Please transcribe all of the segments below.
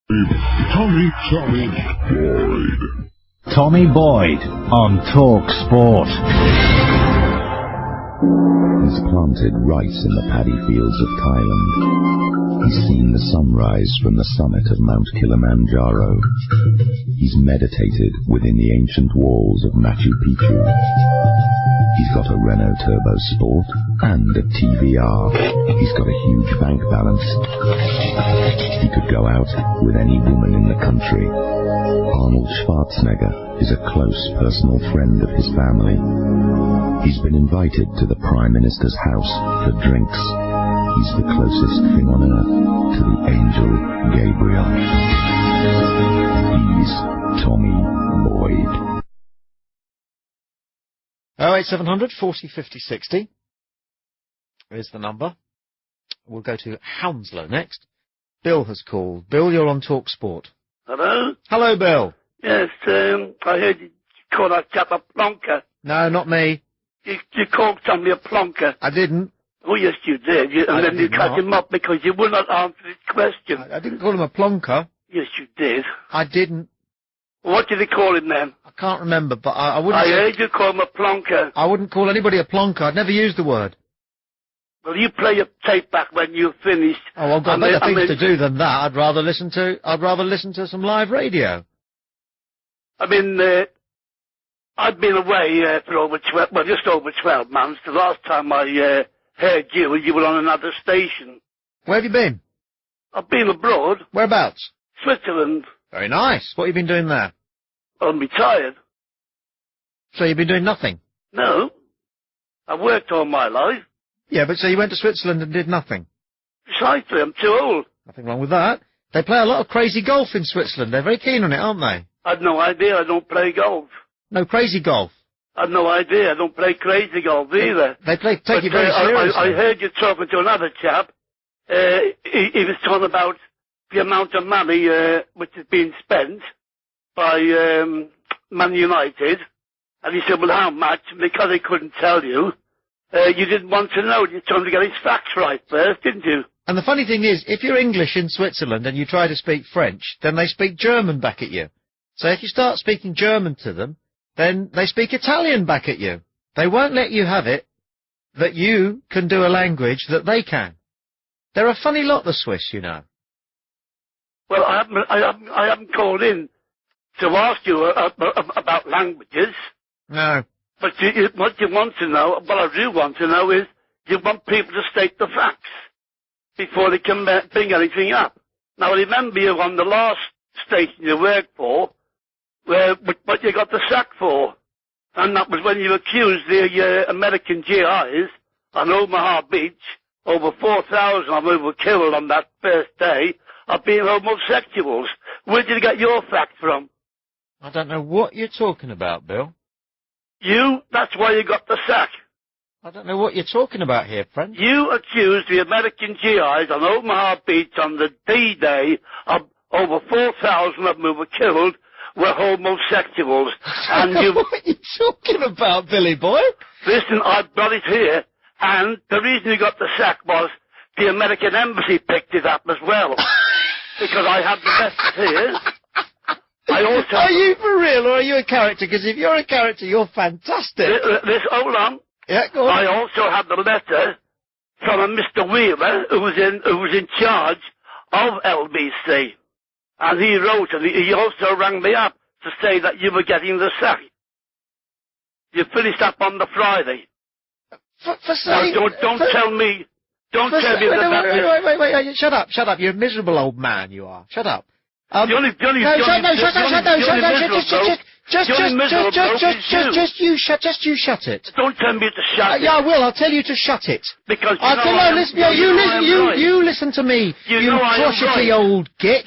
Tommy Boyd. Tommy Boyd on Talk Sport. He's planted rice in the paddy fields of Thailand. He's seen the sunrise from the summit of Mount Kilimanjaro. He's meditated within the ancient walls of Machu Picchu. He's got a Renault Turbo Sport and a TVR. He's got a huge bank balance. He could go out with any woman in the country. Arnold Schwarzenegger is a close personal friend of his family. He's been invited to the Prime Minister's house for drinks. He's the closest thing on earth to the angel Gabriel. He's Tommy Boyd. 08700 40 50 60 is the number. We'll go to Hounslow next. Bill has called. Bill, you're on Talk Sport. Hello? Hello, Bill. Yes, I heard you call that chap a plonker. No, not me. You called somebody a plonker. I didn't. Oh, yes, you did. And then you cut him up because you would not answer his question. I didn't call him a plonker. Yes, you did. I didn't. What did he call him then? I can't remember, but I wouldn't... I heard you call him a plonker. I wouldn't call anybody a plonker. I'd never used the word. Well, you play your tape back when you've finished. Oh, I've got better things to do than that. I'd rather listen to some live radio. I mean, I've been away for just over 12 months. The last time I heard you were on another station. Where have you been? I've been abroad. Whereabouts? Switzerland. Very nice. What have you been doing there? I'm retired. So you've been doing nothing? No. I've worked all my life. Yeah, but so you went to Switzerland and did nothing? Precisely, I'm too old. Nothing wrong with that. They play a lot of crazy golf in Switzerland. They're very keen on it, aren't they? I've no idea. I don't play golf. No, crazy golf. I've no idea. I don't play crazy golf either. They take it very seriously. I heard you talking to another chap. He was talking about the amount of money which has been spent by Man United. And he said, well, how much? And because he couldn't tell you, you didn't want to know. You told him to get his facts right first, didn't you? And the funny thing is, if you're English in Switzerland and you try to speak French, then they speak German back at you. So if you start speaking German to them, then they speak Italian back at you. They won't let you have it that you can do a language that they can. They're a funny lot, the Swiss, you know. Well, I haven't called in to ask you about languages. No. But what you want to know, what I do want to know is, you want people to state the facts before they can bring anything up. Now, I remember you on the last station you worked for, what you got the sack for. And that was when you accused the American GIs on Omaha Beach, over 4,000 of them were killed on that first day, of being homosexuals. Where did you get your fact from? I don't know what you're talking about, Bill. That's why you got the sack. I don't know what you're talking about here, friend. You accused the American GIs on Omaha Beach on the D-Day of over 4,000 of them who were killed were homosexuals. And what are you talking about, Billy boy? Listen, I've got it here, and the reason you got the sack was the American Embassy picked it up as well. Because I had the letters here. Are you for real, or are you a character? Because if you're a character, you're fantastic. Hold on. Yeah, go on. I also had the letter from a Mr. Wheeler, who was in charge of LBC. And he wrote, and he also rang me up to say that you were getting the sack. You finished up on the Friday. For saying... Now, don't tell me... Don't tell me that... Wait, shut up. You're a miserable old man, you are. Shut up. Just you shut it. Don't tell me to shut it. Yeah, I will. I'll tell you to shut it. Because you listen to me. You crotchety old git.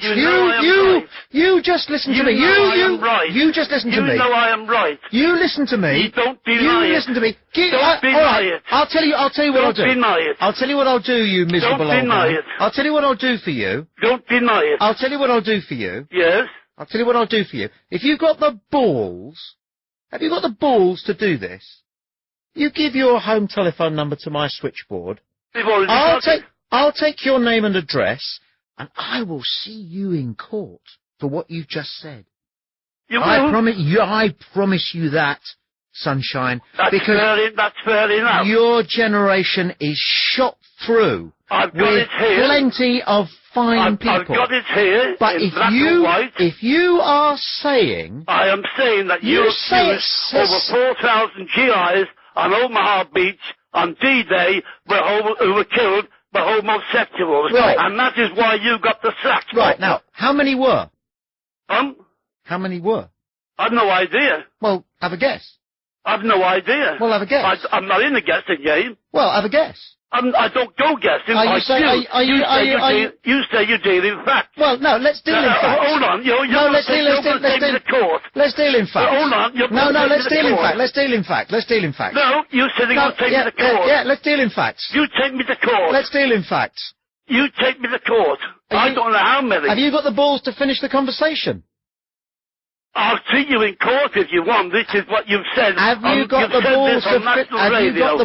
You just listen to me. You just listen to me. You know I am right. You listen to me. You don't deny it. You listen to me. Don't deny it. I'll tell you what I'll do. Don't deny it. I'll tell you what I'll do, you miserable old man. Don't deny it. I'll tell you what I'll do for you. Don't deny it. I'll tell you what I'll do for you. Yes? I'll tell you what I'll do for you. If you've got the balls, have you got the balls to do this? You give your home telephone number to my switchboard. I'll take your name and address. and I will see you in court for what you've just said. You will? I promise you that, Sunshine, because that's fair enough. your generation is shot through I've got with it here. plenty of fine people. I've got it here But in black and white. if you are saying... I am saying that you accused over 4,000 GIs on Omaha Beach on D-Day who were killed by homosexuals. Right. And that is why you got the sack. Right, now, how many were? How many were? I've no idea. Well, have a guess. I've no idea. Well, have a guess. I'm not in the guessing game. Well, have a guess. I don't go guessing. You say you deal in facts. Well, no, let's deal in facts. Hold on. Let's deal in court. Let's deal in facts. Hold on. Let's deal in facts. Let's deal in facts. Let's deal in facts. No, you said you're going to take me to court. Yeah, let's deal in facts. You take me to court. Let's deal in facts. You take me to court. I don't know how many. Have you got the balls to finish the conversation? I'll see you in court if you want. This is what you've said. Have you got the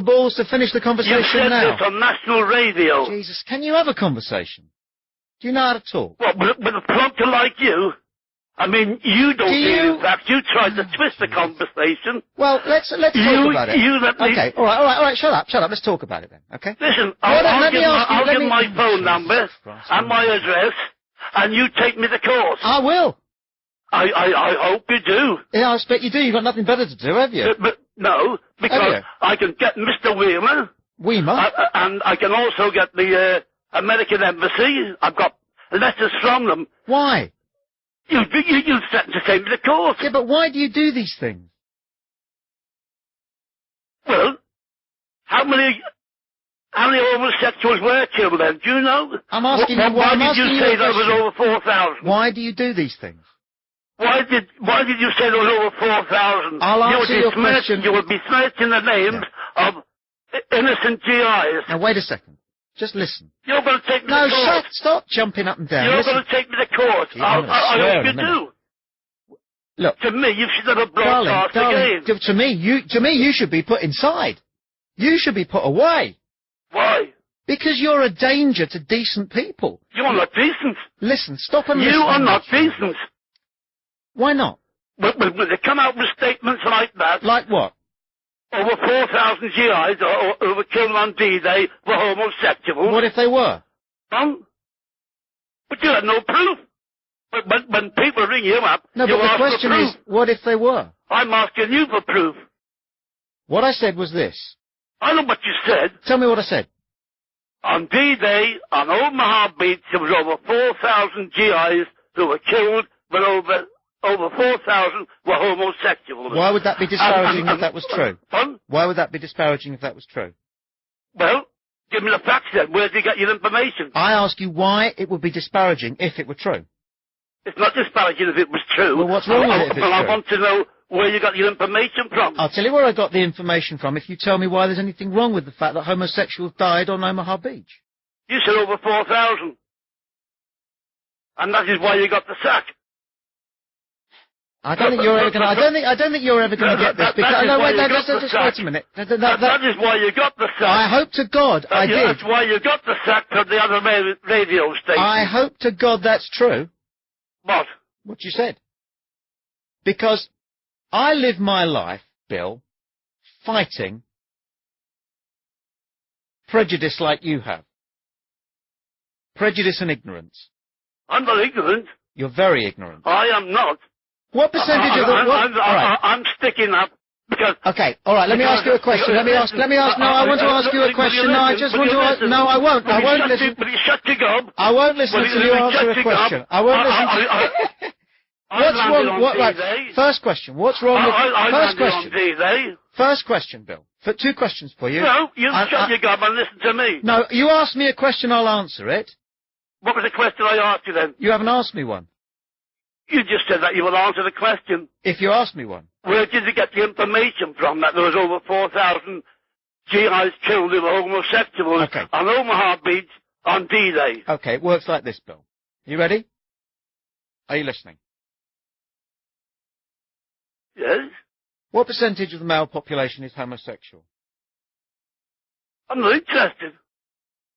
balls to finish the conversation now? You've said this on national radio. Jesus, can you have a conversation? Do you know how to talk? What, with a plonker like you? I mean, you don't deal in facts. You tried to twist the conversation. Well, let's talk about it. Okay, all right. Shut up. Let's talk about it then. Okay. Listen, I'll give my phone number and my address, and you take me to court. I will. I hope you do. Yeah, I expect you do. You've got nothing better to do, have you? But no, because I can get Mr. Weimer. And I can also get the American Embassy. I've got letters from them. Why? You threatened to take me to court. Yeah, but why do you do these things? Well, how many homosexuals were killed then? Do you know? I'm asking you. Why did you say there was over 4,000? Why do you do these things? Why did you say there was over 4,000? I'll answer your question. You would be smirching the names of innocent GIs. Now, wait a second. Just listen. You're going to take me to court. No, stop jumping up and down. You're going to take me to court. I hope you do. Look. To me, you should have broadcast the game. To me, you should be put inside. You should be put away. Why? Because you're a danger to decent people. You're not decent. Listen, stop and listen. You are not decent. Why not? But they come out with statements like that. Like what? Over 4,000 GIs who were killed on D-Day were homosexuals. What if they were? But you had no proof. But when people ring you up, no, but the question is, what if they were? I'm asking you for proof. What I said was this. I know what you said. Tell me what I said. On D-Day, on Omaha Beach, there was over 4,000 GIs who were killed, but over 4,000 were homosexuals. Why would that be disparaging if that was true? Why would that be disparaging if that was true? Well, give me the facts then. Where did you get your information? I ask you why it would be disparaging if it were true. It's not disparaging if it was true. Well, what's wrong with it if it's true? I want to know where you got your information from. I'll tell you where I got the information from if you tell me why there's anything wrong with the fact that homosexuals died on Omaha Beach. You said over 4,000. And that is why you got the sack. I don't think you're ever going to. I don't think you're ever going to get this. Just wait a minute. That is why you got the sack. I hope to God I did. That's why you got the sack from the other radio station. I hope to God that's true. What? What you said. Because I live my life, Bill, fighting prejudice like you have. Prejudice and ignorance. I'm not ignorant. You're very ignorant. I am not. What percentage of the... I'm sticking up because... Okay, all right, let me ask you a question. Let me ask... No, I want to ask you a question. No, I just want to ask... No, I won't. I won't listen... But you shut your gob. I won't listen until you answer a question. I won't listen to... What's wrong... Right, first question. What's wrong with... First question. First question, Bill. Two questions for you. No, you shut your gob and listen to me. No, you ask me a question, I'll answer it. What was the question I asked you then? You haven't asked me one. You just said that you will answer the question. If you ask me one. Where did you get the information from that there was over 4,000 GIs killed who were homosexuals on Omaha Beach on D-Day? Okay, it works like this, Bill. You ready? Are you listening? Yes. What percentage of the male population is homosexual? I'm not interested.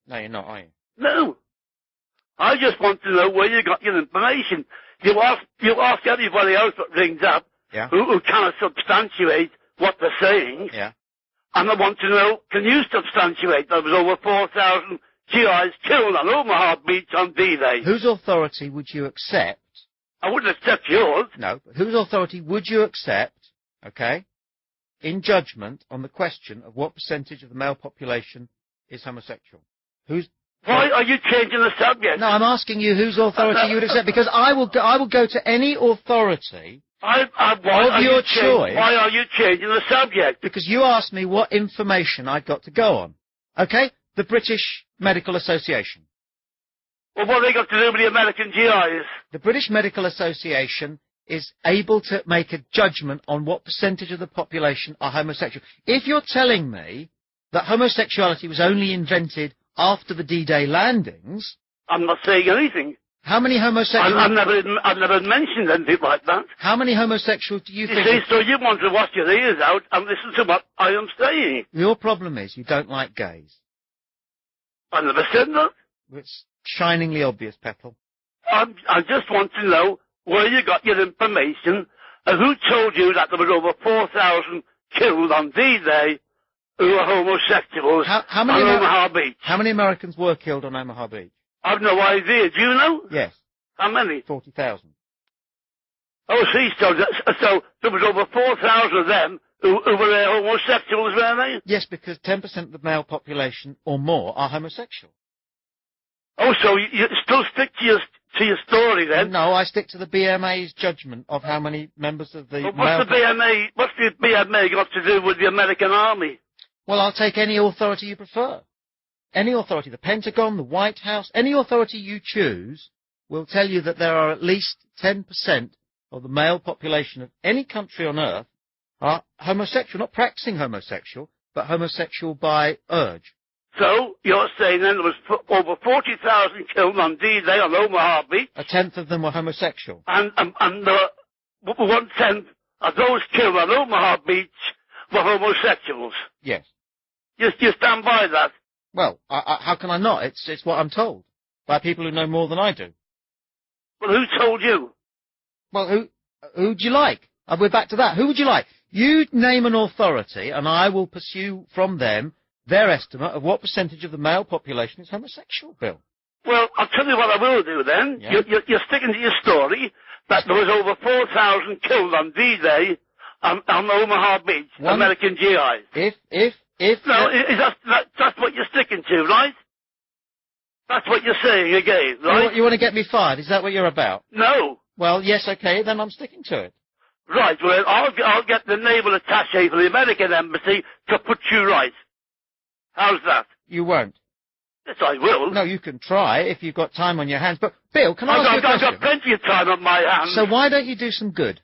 No, you're not, are you? No. I just want to know where you got your information. You ask everybody else that rings up who cannot substantiate what they're saying. Yeah. And I want to know, can you substantiate there was over 4,000 GIs killed on Omaha Beach on D-Day? Whose authority would you accept? I wouldn't accept yours. No, but whose authority would you accept, okay, in judgment on the question of what percentage of the male population is homosexual? Why are you changing the subject? No, I'm asking you whose authority you would accept, because I will go to any authority of your choice. Why are you changing the subject? Because you asked me what information I've got to go on. Okay? The British Medical Association. Well, what have they got to do with the American GIs? The British Medical Association is able to make a judgment on what percentage of the population are homosexual. If you're telling me that homosexuality was only invented after the D-Day landings... I'm not saying anything. How many homosexuals... I've never mentioned anything like that. How many homosexuals do you think... You see, so you want to wash your ears out and listen to what I am saying. Your problem is you don't like gays. I never said that. It's shiningly obvious, Petal. I just want to know where you got your information and who told you that there was over 4,000 killed on D-Day who are homosexuals on Omaha Beach. How many Americans were killed on Omaha Beach? I've no idea. Do you know? Yes. How many? 40,000. Oh, see, so there was over 4,000 of them who were homosexuals, were they? Yes, because 10% of the male population or more are homosexual. Oh, so you still stick to your story then? No, I stick to the BMA's judgment of how many members of the What's the BMA got to do with the American Army? Well, I'll take any authority you prefer. Any authority, the Pentagon, the White House, any authority you choose will tell you that there are at least 10% of the male population of any country on earth are homosexual, not practicing homosexual, but homosexual by urge. So, you're saying then there was over 40,000 killed on D-Day on Omaha Beach? A tenth of them were homosexual. And 1/10 of those killed on Omaha Beach were homosexuals? Yes. You stand by that? Well, how can I not? It's what I'm told by people who know more than I do. Well, who told you? Well, who'd you like? We're back to that. Who would you like? You name an authority, and I will pursue from them their estimate of what percentage of the male population is homosexual, Bill. Well, I'll tell you what I will do then. Yeah. You're sticking to your story that there was over 4,000 killed on D-Day on Omaha Beach, American GIs. That's what you're sticking to, right? That's what you're saying again, right? You want to get me fired? Is that what you're about? No. Well, yes, okay, then I'm sticking to it. Right, well, I'll get the naval attaché for the American embassy to put you right. How's that? You won't. Yes, I will. No, you can try if you've got time on your hands. But, Bill, can I ask you a question? I've got plenty of time on my hands. So why don't you do some good?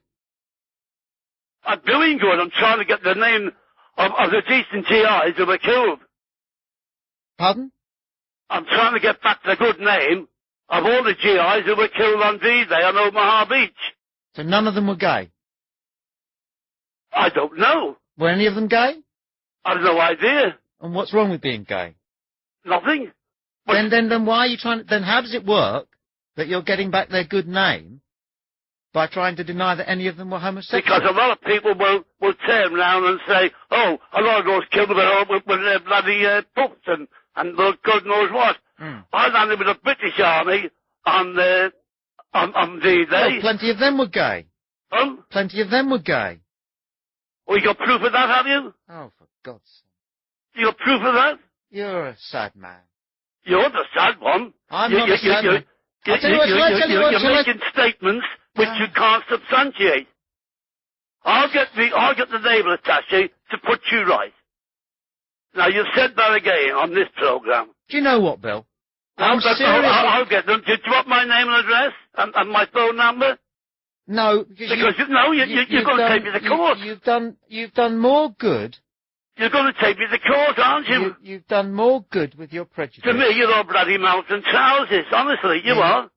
I'm doing good. I'm trying to get the name of the decent GIs who were killed. Pardon? I'm trying to get back the good name of all the GIs who were killed on D-Day on Omaha Beach. So none of them were gay? I don't know. Were any of them gay? I've no idea. And what's wrong with being gay? Nothing. Then why are you trying to... Then how does it work that you're getting back their good name by trying to deny that any of them were homosexual? Because a lot of people will turn around and say, oh, a lot of those killed were bloody pups and God knows what. I landed with the British Army on D-Day. Well, plenty of them were gay. Plenty of them were gay. Oh, you got proof of that, have you? Oh, for God's sake. You got proof of that? You're a sad man. You're the sad one. I'm not a sad man. You're making statements which you can't substantiate. I'll get the naval attaché to put you right. Now, you've said that again on this programme. Do you know what, Bill? I'll get them. Do you want my name and address and my phone number? No, because you're going to take me to court. You've done more good. You're going to take me to court, aren't you? You've done more good with your prejudice. To me, you're all bloody mountain trousers. Honestly, you are.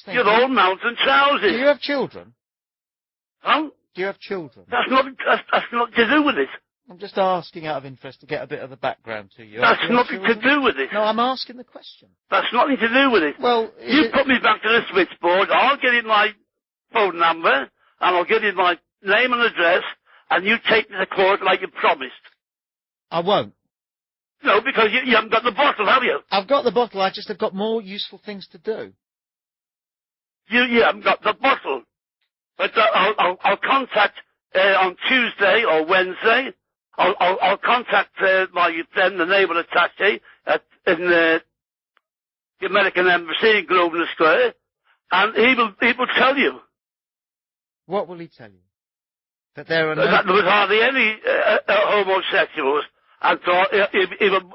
You're all mountain trousers. Do you have children? Huh? Do you have children? That's not to do with it. I'm just asking out of interest to get a bit of the background to you. That's nothing to do with it. No, I'm asking the question. That's nothing to do with it. Well, you put me back to the switchboard, I'll get in my phone number, and I'll get in my name and address, and you take me to court like you promised. I won't. No, because you haven't got the bottle, have you? I've got the bottle, I just have got more useful things to do. You haven't got the bottle. But I'll contact on Tuesday or Wednesday. I'll contact my friend, the naval attaché in the American Embassy in Grosvenor Square, and he will tell you. What will he tell you? That there are that there was hardly any homosexuals, and so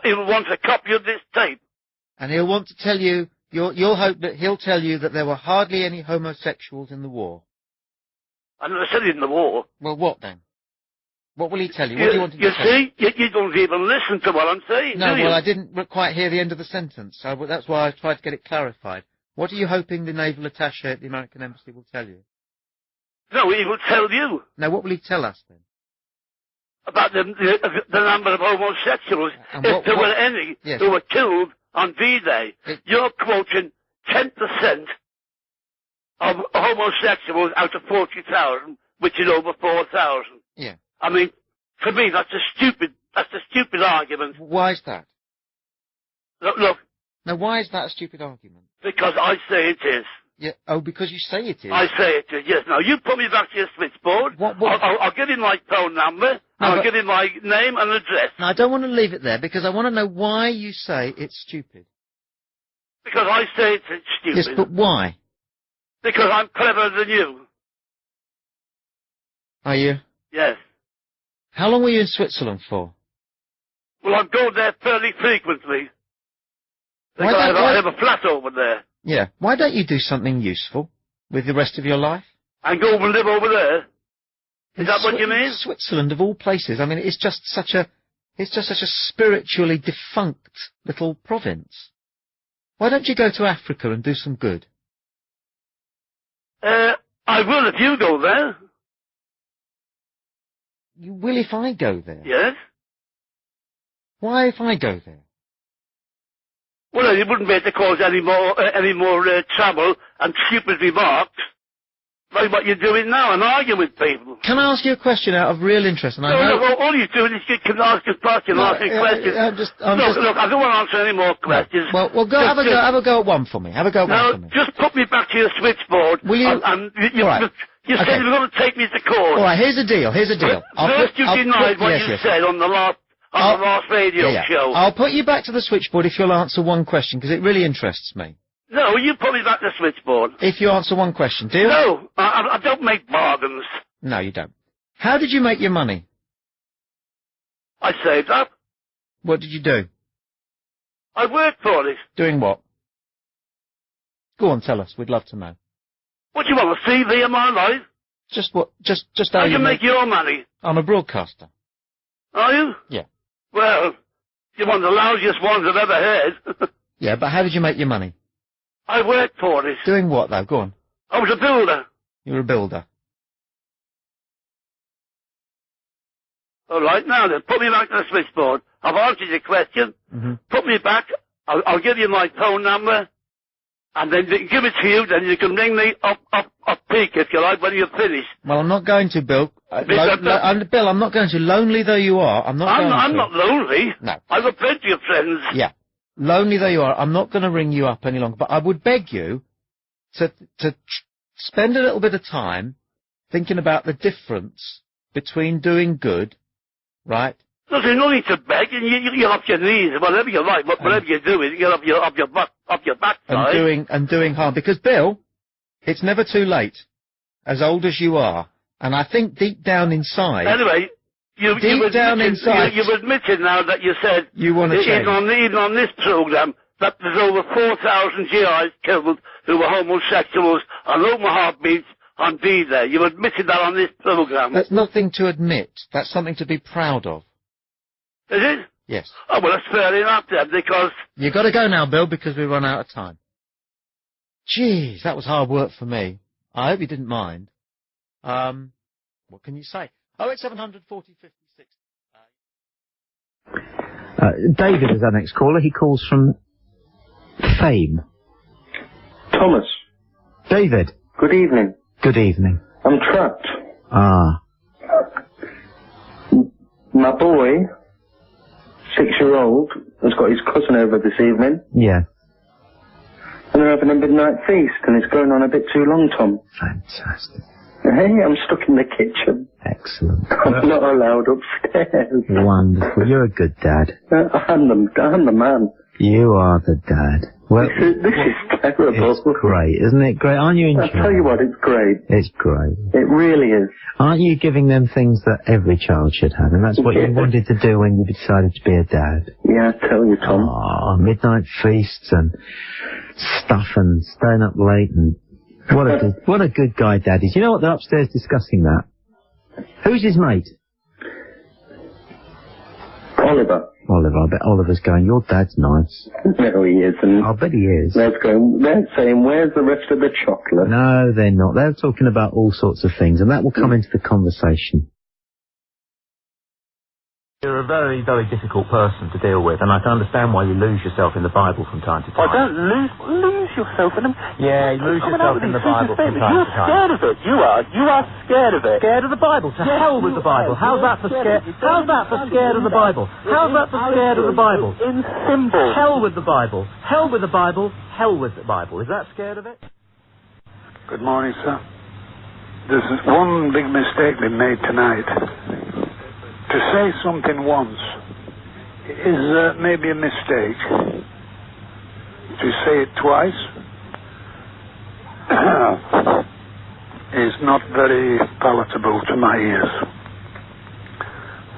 he will want a copy of this tape. And he'll want to tell you. You'll hope that he'll tell you that there were hardly any homosexuals in the war. I never said in the war. Well, what then? What will he tell you? What do you want him to say? You see, you don't even listen to what I'm saying, No, do you? well, I didn't quite hear the end of the sentence. That's why I tried to get it clarified. What are you hoping the naval attaché at the American Embassy will tell you? No, he will tell you. Now, what will he tell us then? About the number of homosexuals, if there were any who were killed on D-Day. You're quoting 10% of homosexuals out of 40,000, which is over 4,000. Yeah. I mean, for me, that's a stupid argument. Why is that? Look. Now, why is that a stupid argument? Because I say it is. Yeah. Oh, because you say it is. I say it is, yes. Now, you put me back to your switchboard. I'll give you my phone number. I'll give you my name and address. Now, I don't want to leave it there because I want to know why you say it's stupid. Because I say it's stupid. Yes, but why? Because I'm cleverer than you. Are you? Yes. How long were you in Switzerland for? Well, I go there fairly frequently. Because I have a flat over there. Yeah. Why don't you do something useful with the rest of your life? And go and live over there? Is that what you mean? Switzerland, of all places. I mean, it's just such a spiritually defunct little province. Why don't you go to Africa and do some good? I will if you go there. You will if I go there? Yes. Why if I go there? Well, you wouldn't be able to cause any more trouble and stupid remarks like what you're doing now and argue with people. Can I ask you a question out of real interest? And all you do is you can ask a question, asking questions. Look, I don't want to answer any more questions. No. Well, have a go at one for me. Have a go at one for me. Just put me back to your switchboard. Will you? You said you were going to take me to court. All right, here's the deal. First you denied what you said on the last radio show. I'll put you back to the switchboard if you'll answer one question, because it really interests me. No, you put me back to the switchboard. If you answer one question, deal? No, I don't make bargains. No, you don't. How did you make your money? I saved up. What did you do? I worked for it. Doing what? Go on, tell us. We'd love to know. What, you want a CV of my life? Just what? Just how you make your money? I'm a broadcaster. Are you? Yeah. Well, you're one of the lousiest ones I've ever heard. Yeah, but how did you make your money? I worked for it. Doing what, though? Go on. I was a builder. You were a builder. All right, now then, put me back to the switchboard. I've answered your question. Mm-hmm. Put me back. I'll give you my phone number. And then give it to you, then you can ring me up peak, if you like, when you're finished. Well, I'm not going to, Bill. Bill, I'm not going to. Lonely though you are, I'm not going to. I'm not lonely. No. I've got plenty of friends. Yeah. Lonely though you are, I'm not going to ring you up any longer. But I would beg you to spend a little bit of time thinking about the difference between doing good, right? There's no need to beg, and you get off your knees, whatever you like, whatever you do, you get off your backside. And doing harm. Because, Bill, it's never too late, as old as you are. And I think deep down inside... Anyway, you've admitted now that you said... You want to change. Even on this programme, that there's over 4,000 GIs killed who were homosexuals on Omaha Beach on D-Day. You've admitted that on this programme. That's nothing to admit. That's something to be proud of. Is it? Yes. Oh, well, that's fair enough then, because... You've got to go now, Bill, because we've run out of time. Jeez, that was hard work for me. I hope you didn't mind. What can you say? 08700 40 56. David is our next caller. He calls from Fame. Thomas. David. Good evening. Good evening. I'm trapped. Ah. My boy, 6-year-old, has got his cousin over this evening. Yeah. And they're having a midnight feast, and it's going on a bit too long, Tom. Fantastic. Hey, I'm stuck in the kitchen. Excellent. I'm not allowed upstairs. Wonderful. You're a good dad. I'm the man. You are the dad. Well, this is terrible. It's great, isn't it? Great. Aren't you enjoying it? I'll tell you what, it's great. It's great. It really is. Aren't you giving them things that every child should have? And that's what you wanted to do when you decided to be a dad. Yeah, I tell you, Tom. Oh, midnight feasts and stuff and staying up late and what a good guy Dad is. You know what? They're upstairs discussing that. Who's his mate? Oliver. Oliver. I bet Oliver's going, your dad's nice. No, he isn't. I bet he is. They're saying, where's the rest of the chocolate? No, they're not. They're talking about all sorts of things, and that will come into the conversation. You're a very, very difficult person to deal with, and I can understand why you lose yourself in the Bible from time to time. I don't lose yourself in them. Yeah, you lose yourself in the Bible from time to time. You're scared of it. You are. You are scared of it. Scared of the Bible? To hell with the Bible. How's that for scared? How's that for scared of the Bible? How's that for scared of the Bible? In symbols. Hell with the Bible. Hell with the Bible. Hell with the Bible. Is that scared of it? Good morning, sir. There's one big mistake been made tonight. To say something once is maybe a mistake. To say it twice is not very palatable to my ears.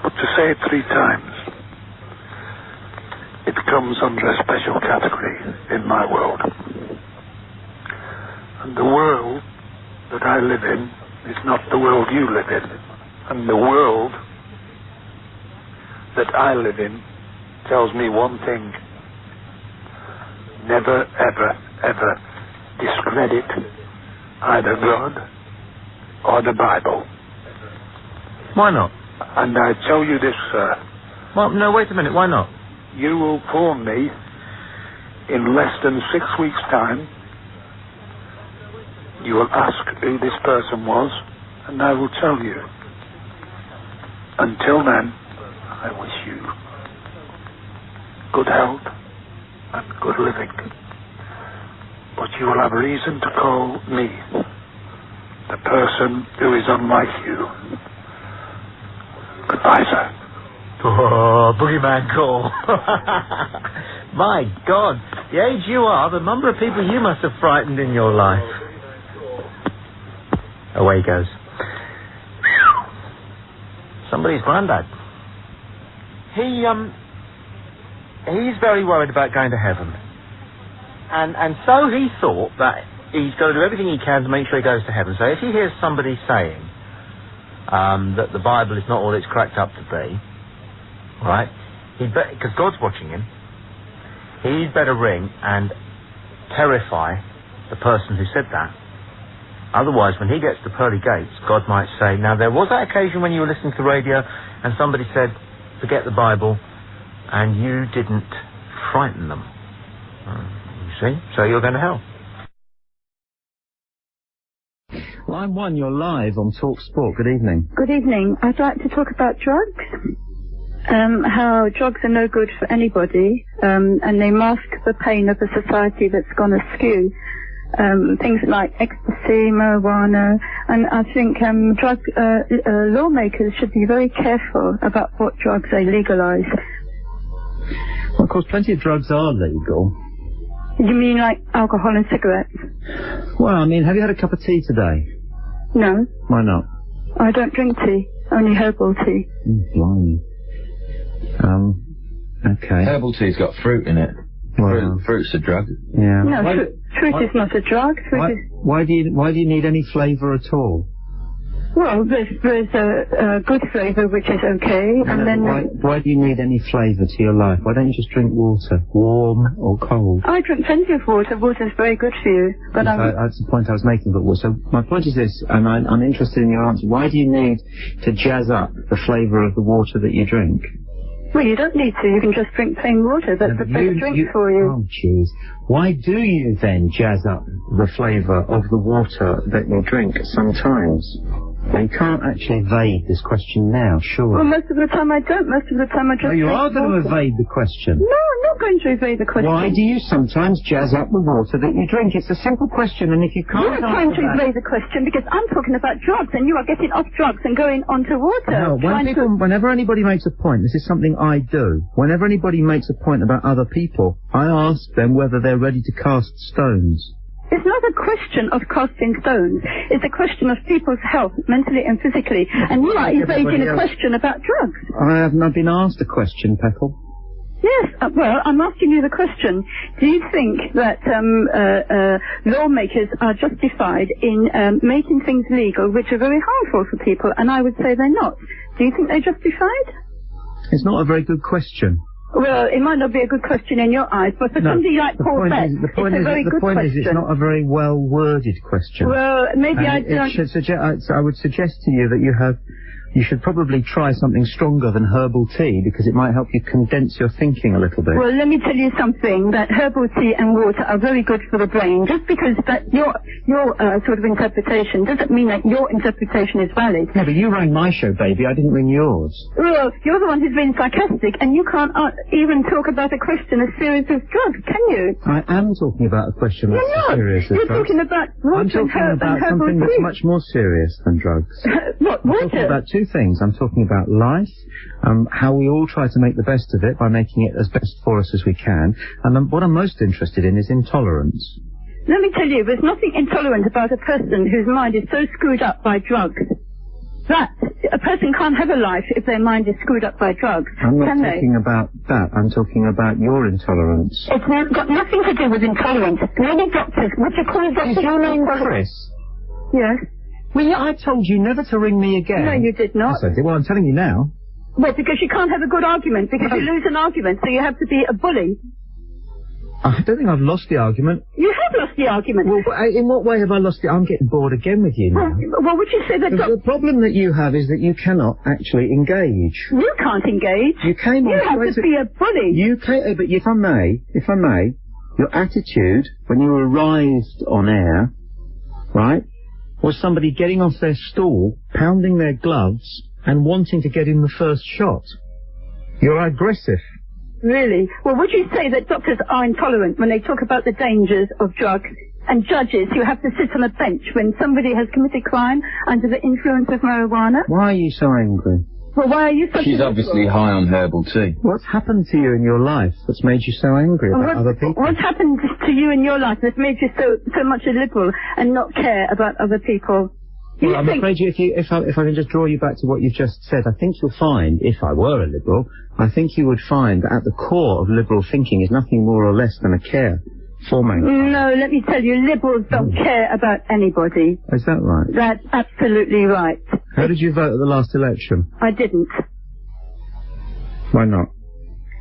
But to say it 3 times, it comes under a special category in my world. And the world that I live in is not the world you live in. And the world that I live in tells me one thing. Never, ever, ever discredit either God or the Bible. Why not? And I tell you this, sir. Well, no, wait a minute. Why not? You will phone me in less than 6 weeks' time. You will ask who this person was, and I will tell you. Until then, I wish you good health and good living. But you will have reason to call me the person who is unlike you. Goodbye, sir. Oh, boogeyman call. My God, the age you are, the number of people you must have frightened in your life. Away he goes. Somebody's granddad. He's very worried about going to heaven. And so he thought that he's got to do everything he can to make sure he goes to heaven. So if he hears somebody saying that the Bible is not all it's cracked up to be, right, because God's watching him, he'd better ring and terrify the person who said that. Otherwise, when he gets to pearly gates, God might say, now there was that occasion when you were listening to the radio and somebody said, forget the Bible, and you didn't frighten them. You see? So you're going to hell. Line 1, you're live on Talk Sport. Good evening. Good evening. I'd like to talk about drugs. How drugs are no good for anybody, and they mask the pain of a society that's gone askew. Things like ecstasy, marijuana, and I think drug lawmakers should be very careful about what drugs they legalise. Well, of course, plenty of drugs are legal. You mean like alcohol and cigarettes? Well, I mean, have you had a cup of tea today? No. Why not? I don't drink tea, only herbal tea. Blimey. Okay. Herbal tea's got fruit in it. Well, fruit's a drug. Yeah. No, fruit is not a drug. Why do you need any flavour at all? Well, there's a good flavour which is okay, and then why do you need any flavour to your life? Why don't you just drink water, warm or cold? I drink plenty of water. Water's very good for you, but that's the point I was making. But so my point is this, and I'm interested in your answer. Why do you need to jazz up the flavour of the water that you drink? Well, you don't need to. You can just drink plain water. That's the best drink for you. Oh, jeez. Why do you then jazz up the flavour of the water that you drink sometimes? Well, you can't actually evade this question now, sure. Well, most of the time I don't. Most of the time I just you are going to evade the question. No, I'm not going to evade the question. Why do you sometimes jazz up the water that you drink? It's a simple question, and if you can't You're trying to evade the question because I'm talking about drugs, and you are getting off drugs and going onto water. No, whenever anybody makes a point, this is something I do. Whenever anybody makes a point about other people, I ask them whether they're ready to cast stones. It's not a question of casting stones. It's a question of people's health, mentally and physically. And you are evading a question about drugs. I have not been asked a question, Peckle. Yes, well, I'm asking you the question. Do you think that lawmakers are justified in making things legal which are very harmful for people? And I would say they're not. Do you think they're justified? It's not a very good question. Well, it might not be a good question in your eyes, but for somebody like Paul Beck, it's a very good question. The point is, it's not a very well-worded question. Well, maybe I don't... I would suggest to you that you should probably try something stronger than herbal tea, because it might help you condense your thinking a little bit. Well, let me tell you something, that herbal tea and water are very good for the brain. Just because that your sort of interpretation doesn't mean that your interpretation is valid. Yeah, but you rang my show, baby. I didn't ring yours. Well, you're the one who's been sarcastic, and you can't even talk about a question as serious as drugs, can you? I am talking about a question that's as serious as drugs. You're talking about water and herbal tea. I'm talking about something that's much more serious than drugs. What, water? I'm talking about two things. I'm talking about life, how we all try to make the best of it by making it as best for us as we can, and what I'm most interested in is intolerance. Let me tell you, there's nothing intolerant about a person whose mind is so screwed up by drugs that a person can't have a life if their mind is screwed up by drugs. I'm not talking about that. I'm talking about your intolerance. It's got nothing to do with intolerance. Many doctors, what you call doctors... Is your name Chris? Yes. Well, I told you never to ring me again. No, you did not. Yes, I did. Well, I'm telling you now. Well, because you can't have a good argument, because you lose an argument, so you have to be a bully. I don't think I've lost the argument. You have lost the argument. Well, in what way have I lost it? I'm getting bored again with you now. Well, would you say that... The problem that you have is that you cannot actually engage. You can't engage. You came on... You have to be a bully. But if I may, your attitude when you arrived on air, right, was somebody getting off their stool, pounding their gloves, and wanting to get in the first shot. You're aggressive. Really? Well, would you say that doctors are intolerant when they talk about the dangers of drugs, and judges who have to sit on a bench when somebody has committed crime under the influence of marijuana? Why are you so angry? Well, why are you so... She's obviously high on herbal tea. What's happened to you in your life that's made you so angry about other people? What's happened to you in your life that's made you so much a liberal and not care about other people? Well, I'm afraid if I can just draw you back to what you've just said, I think you'll find, if I were a liberal, I think you would find that at the core of liberal thinking is nothing more or less than a care for mankind. No, let me tell you, liberals don't care about anybody. Is that right? That's absolutely right. How did you vote at the last election? I didn't. Why not?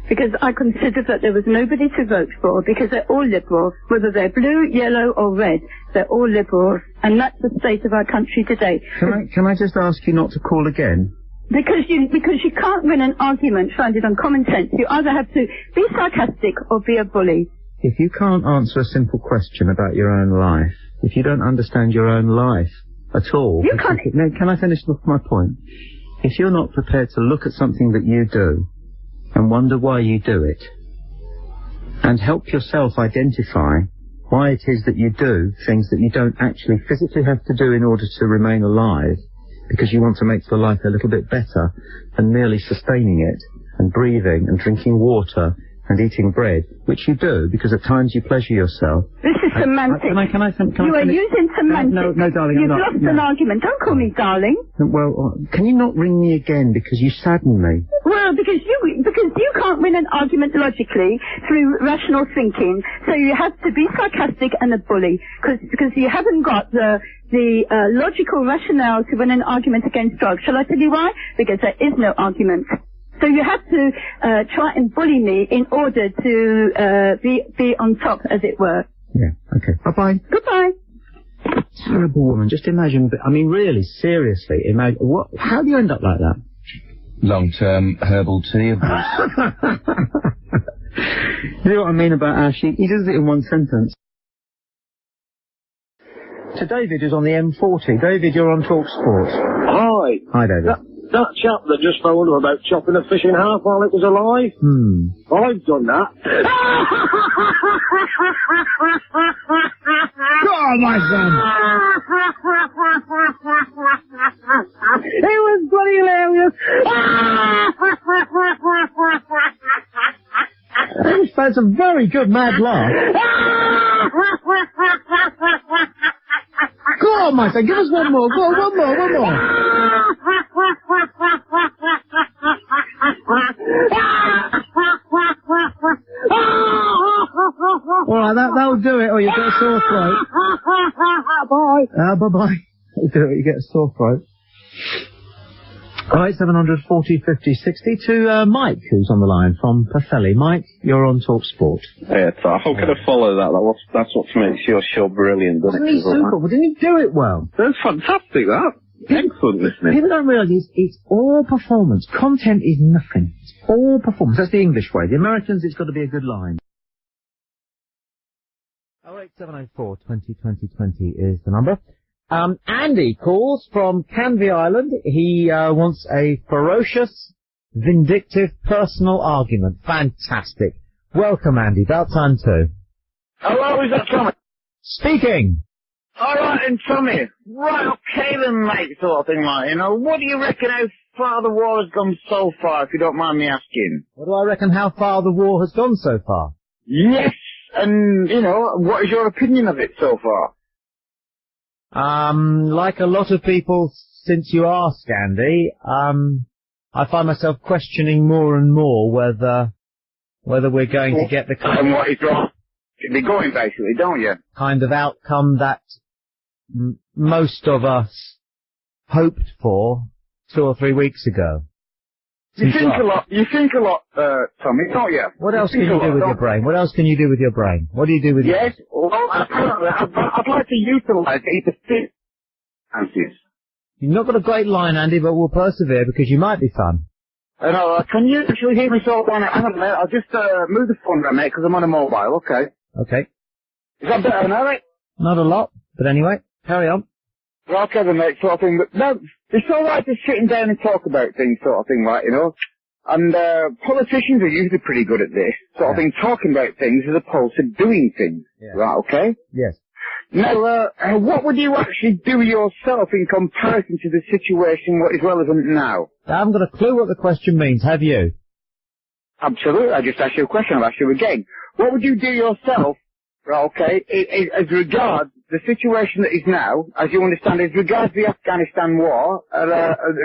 Because I considered that there was nobody to vote for, because they're all liberals, whether they're blue, yellow or red, they're all liberals, and that's the state of our country today. Can I just ask you not to call again? Because you can't win an argument founded on common sense. You either have to be sarcastic or be a bully. If you can't answer a simple question about your own life, if you don't understand your own life at all... You can't... Can I finish my point? If you're not prepared to look at something that you do and wonder why you do it, and help yourself identify why it is that you do things that you don't actually physically have to do in order to remain alive, because you want to make your life a little bit better than merely sustaining it and breathing and drinking water and eating bread, which you do because at times you pleasure yourself. This is semantics. Can I you are using semantics. No, darling, You've lost an argument. Don't call me darling. Well, can you not ring me again because you sadden me? Well, because you can't win an argument logically through rational thinking, so you have to be sarcastic and a bully, because you haven't got the logical rationale to win an argument against drugs. Shall I tell you why? Because there is no argument. So you have to try and bully me in order to be on top, as it were. Yeah, okay. Bye-bye. Goodbye. Terrible woman. Just imagine, I mean, really, seriously, imagine, how do you end up like that? Long-term herbal tea abuse. You know what I mean about Ash? He does it in one sentence. So David is on the M40. David, you're on TalkSport. Hi. Hi, David. That chap that just phoned about chopping a fish in half while it was alive. I've done that. Oh, my son! It was bloody hilarious. That's a very good mad laugh. Go on, my son, give us one more. Go on, one more. Alright, that'll do it, or you get a sore throat. Bye. Bye-bye. That'll do it, you get a sore throat. Alright, 700 40 50 60 to Mike, who's on the line from Pwllheli. Mike, you're on TalkSport. Yeah, how can I follow that? That's what makes your show brilliant, doesn't it? Isn't he super? Well, didn't he do it well? That's fantastic, that. Excellent listening. People don't realise it's all performance. Content is nothing. It's all performance. That's the English way. The Americans, it's got to be a good line. 08704 2020 is the number. Andy calls from Canvey Island. He wants a ferocious, vindictive, personal argument. Fantastic. Welcome, Andy. About time too. Hello, is that Tommy? Speaking. All right, and Tommy. Right, okay then, mate, sort of thing, like, you know. What do you reckon how far the war has gone so far, if you don't mind me asking? What do I reckon how far the war has gone so far? Yes, and, you know, what is your opinion of it so far? Like a lot of people since you asked, Andy, I find myself questioning more and more whether we're going to get the And what is wrong? Should be going, basically, don't you? kind of outcome that most of us hoped for 2 or 3 weeks ago. You think a lot, Tommy, don't you? What else can you do with your brain? What else can you do with your brain? What do you do with your... Yes, well, I'd like to utilise it to fit answers. You've not got a great line, Andy, but we'll persevere because you might be fun. Can you actually hear me so on? Hang on a minute, I'll just move the phone around, mate, because I'm on a mobile, okay? Okay. Is that better now, mate? Not a lot, but anyway, carry on. Well, okay then, mate, sort of thing. But no, it's all right just sitting down and talk about things, sort of thing, right, you know? And politicians are usually pretty good at this, sort of thing, talking about things as opposed to doing things. Yeah. Right, okay? Yes. Now, what would you actually do yourself in comparison to the situation what is relevant now? I haven't got a clue what the question means, have you? Absolutely, I just asked you a question, I'll ask you again. What would you do yourself, right, okay, as regards the situation that is now, as you understand, as regards the Afghanistan war, as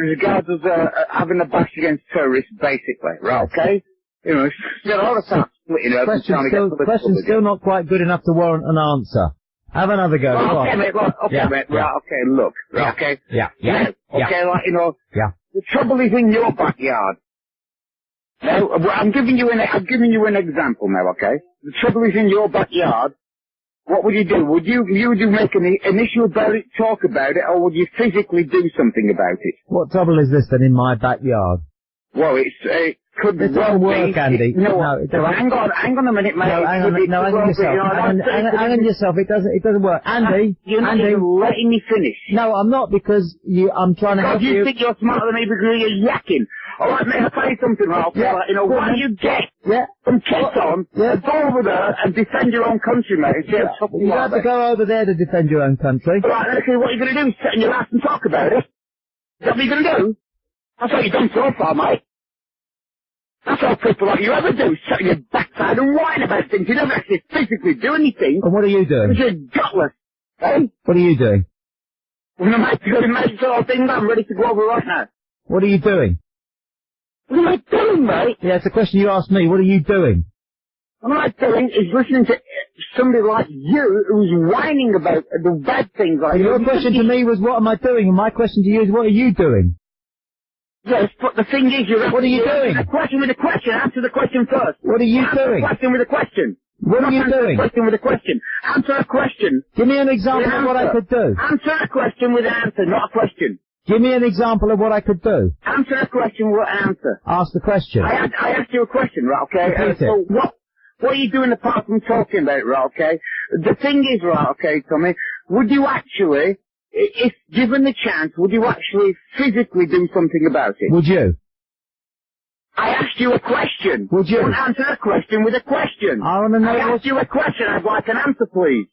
regards us having a bash against terrorists, basically, right, okay? You know, you know, all the time splitting up and trying to get the question's still not quite good enough to warrant an answer. Have another go. Well, okay, mate, right, okay, mate, right, okay, look, right, okay. Okay, like, you know, the trouble is in your backyard. Now, I'm giving you an example now, okay? The trouble is in your backyard. What would you do? Would you make an issue about it, talk about it, or would you physically do something about it? What trouble is this then in my backyard? Well, it could It doesn't work, Andy. No, hang on a minute, mate. No, hang on yourself. It doesn't work. Andy, you're not Andy, even letting me finish. No, I'm not because I'm trying to help you. You think you're smarter than me because you're yakking. Alright, mate, I'll tell you something, Ralph. Yeah. You know, why you get some kids on, and go over there and defend your own country, mate. You have to go over there to defend your own country. Right, let's see what you're going to do, sit on your ass and talk about it. Is that what you're going to do? That's what you've done so far, mate. That's all people like you ever do, sit on your backside and whine about things. You never actually physically do anything. And what are you doing? Because you're gutless. Eh? What are you doing? Well, mate, sort of thing, I'm ready to go over right now. What are you doing? What am I doing, mate? Yeah, it's a question you asked me. What are you doing? What am I doing is listening to somebody like you who's whining about the bad things like your question to me was, what am I doing? And my question to you is, what are you doing? Yes, but the thing is, what are you doing? A question with a question. Answer the question first. What are you doing? A question with a question. What are you doing? Answer a question with a question. Answer a question. Give me an example of what I could do. Answer a question with an answer, not a question. Give me an example of what I could do. Answer the question with an answer. Ask the question. I asked you a question, right, okay? So what are you doing apart from talking about it, right, okay? The thing is, right, okay, Tommy, would you actually, if given the chance, would you actually physically do something about it? Would you? I asked you a question. Would you? Don't answer a question with a question. I want to know. I asked you a question. I'd like an answer, please.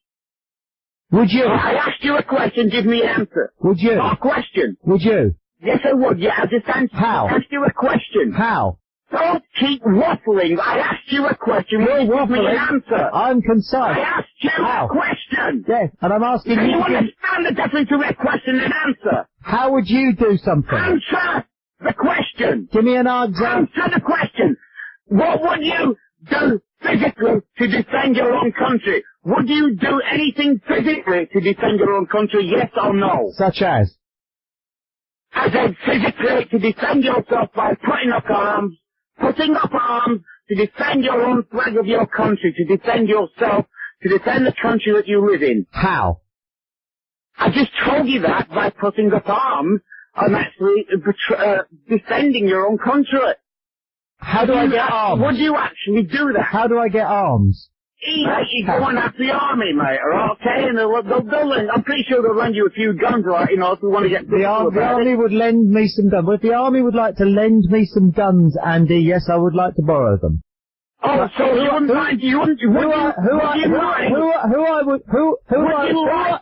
Would you? I asked you a question. Give me an answer. Would you? Not a question. Would you? Yes, I would. Yeah, I just answered. How? I asked you a question. How? Don't keep waffling. I asked you a question. Will you give me an answer? I'm concise. I asked you a question. Yes, and I'm asking you. You understand the difference between a question and answer? How would you do something? Answer the question. Give me an answer. Answer the question. What would you do physically to defend your own country? Would you do anything physically to defend your own country, yes or no? Such as? I said physically to defend yourself by putting up arms to defend your own flag of your country, to defend yourself, to defend the country that you live in. How? I just told you that by putting up arms and actually defending your own country. How do I get arms? Would you actually do that? How do I get arms? Mate, you go and ask the army, mate, okay? And they'll lend, I'm pretty sure they'll lend you a few guns, right, you know, if we want to get... The army would lend me some guns. But if the army would like to lend me some guns, Andy, yes, I would like to borrow them. Oh, so you wouldn't mind, you wouldn't... Would you like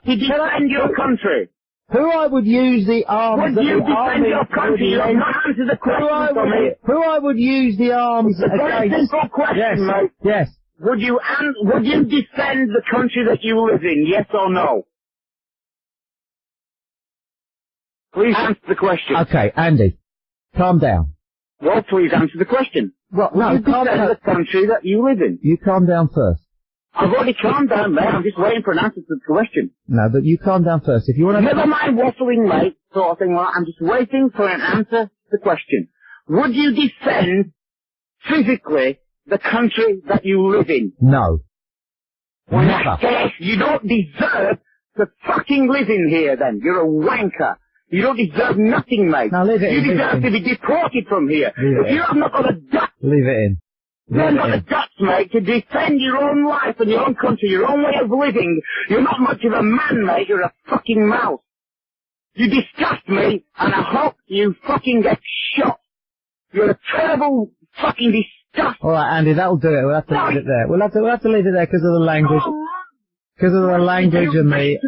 to defend your country? Who I would use the arms... Would you defend your country? You have not answered the question for me. Who I would use the arms against... It's a very simple question, mate. Yes. Would you defend the country that you live in, yes or no? Please answer the question. Okay, Andy, calm down. Well, please answer the question. Well, would you defend the country that you live in? You calm down first. I've already calmed down, mate. I'm just waiting for an answer to the question. No, but you calm down first. If you want to... Never mind waffling, mate, sort of thing. Well, I'm just waiting for an answer to the question. Would you defend physically the country that you live in? No. Well, never. You don't deserve to fucking live in here, then. You're a wanker. You don't deserve nothing, mate. Now leave it in. You deserve to be deported from here. If you have not got a guts... Leave it in. You haven't got the guts, mate, to defend your own life and your own country, your own way of living. You're not much of a man, mate. You're a fucking mouse. You disgust me, and I hope you fucking get shot. You're a terrible fucking disgust. All right, Andy, that'll do it. We'll have to leave it there. We'll have to leave it there because of the language. Because of the language and the mate.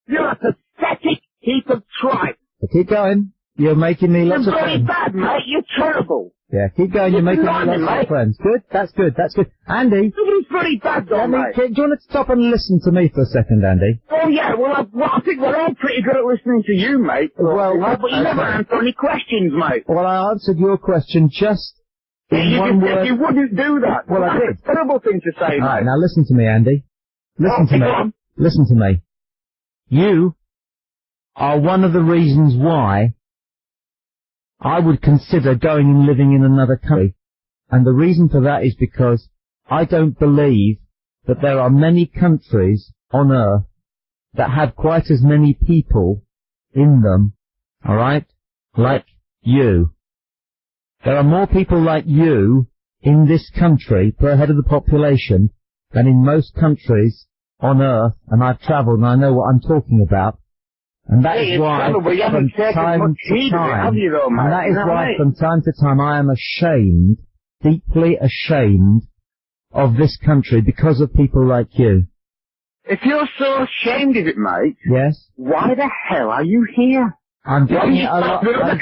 You're a pathetic heap of tripe. Keep going. You're making me lots of You're very friends. bad, mate. You're terrible. Yeah, keep going. You're making me lots of friends. Good. That's good. That's good. Andy. Nobody's very bad, though, mate. Do you want to stop and listen to me for a second, Andy? Oh, yeah. Well, I think we're all pretty good at listening to you, mate. Well, but you never answer any questions, mate. Well, I answered your question just in one word. You wouldn't do that. Well, I did. That's a terrible thing to say, mate. All right, now listen to me, Andy. Listen to me. Listen to me. You are one of the reasons why I would consider going and living in another country. And the reason for that is because I don't believe that there are many countries on earth that have quite as many people in them, alright, like you. There are more people like you in this country per head of the population than in most countries on earth, and I've travelled and I know what I'm talking about. And that is why from time to time I am ashamed, deeply ashamed of this country because of people like you. If you're so ashamed of it, mate, yes, why the hell are you here? I'm giving it a lot. Go and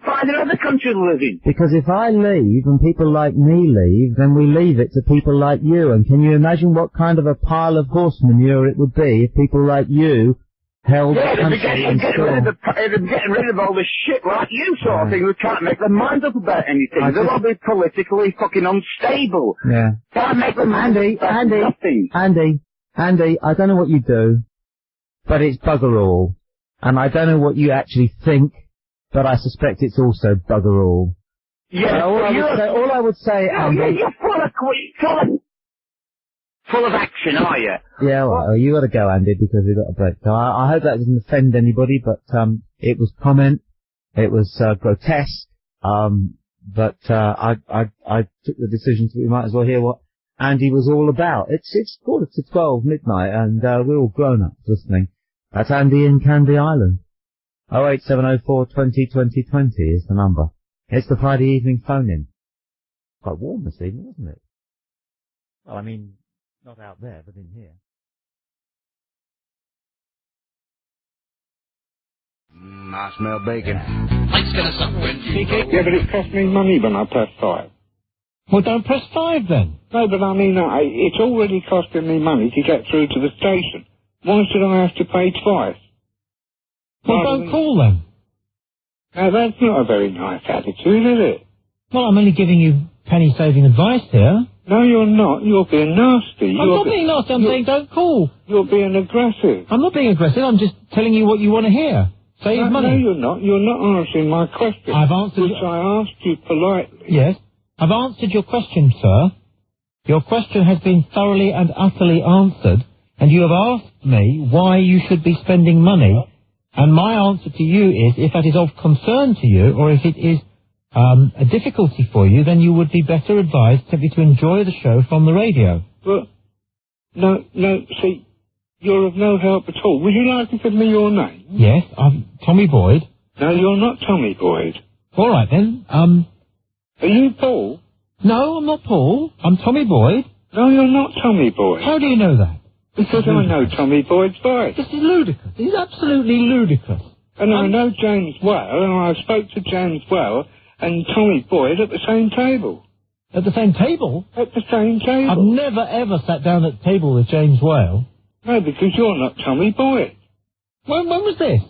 find another country to live in. Because if I leave and people like me leave, then we leave it to people like you. And can you imagine what kind of a pile of horse manure it would be if people like you held the country in store? They're getting rid of all this shit like you sort of thing who can't make their minds up about anything. They'll all be politically fucking unstable. Yeah. Can't make their minds up about nothing. Andy, I don't know what you do, but it's bugger all. And I don't know what you actually think, but I suspect it's also bugger all. Yeah, all I would say, Andy... You're full of full of action, are you? Yeah, well, you got to go, Andy, because we've got a break. So I hope that didn't offend anybody, but it was comment. It was grotesque. But I took the decision that we might as well hear what Andy was all about. It's 11:45 midnight, and we're all grown up listening. That's Andy in Candy Island. 08704 20 20 20 is the number. It's the Friday evening phone-in. Quite warm this evening, isn't it? Well, I mean, not out there, but in here. I smell bacon. Lights gonna suck when you go. Yeah, but it cost me money when I pressed 5. Well, don't press 5 then. No, but I mean, it's already costing me money to get through to the station. Why should I have to pay twice? Well, don't call then. Now, that's not a very nice attitude, is it? Well, I'm only giving you penny-saving advice here. No, you're not. You're being nasty. I'm not being nasty. I'm saying don't call. You're being aggressive. I'm not being aggressive. I'm just telling you what you want to hear. Save money. No, you're not. You're not answering my question. I've answered... Which I asked you politely. Yes. I've answered your question, sir. Your question has been thoroughly and utterly answered, and you have asked me why you should be spending money, and my answer to you is, if that is of concern to you, or if it is a difficulty for you, then you would be better advised simply to enjoy the show from the radio. Well, no, see, you're of no help at all. Would you like to give me your name? Yes, I'm Tommy Boyd. No, you're not Tommy Boyd. All right, then. Are you Paul? No, I'm not Paul. I'm Tommy Boyd. No, you're not Tommy Boyd. How do you know that? Because I know Tommy Boyd's voice. This is ludicrous. This is absolutely ludicrous. And I know James well, and I spoke to James well and Tommy Boyd at the same table. At the same table? At the same table. I've never, ever sat down at the table with James Whale. No, because you're not Tommy Boyd. When was this?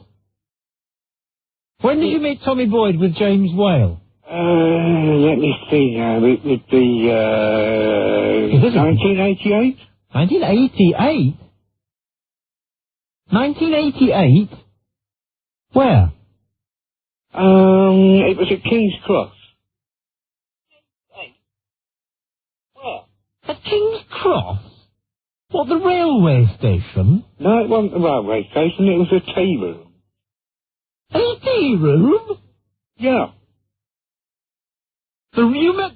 When did you meet Tommy Boyd with James Whale? Let me see now. It would be, 1988? 1988? 1988? Where? It was at King's Cross. Where? At King's Cross? What, the railway station? No, it wasn't the railway station, it was a tea room. A tea room? Yeah. You met...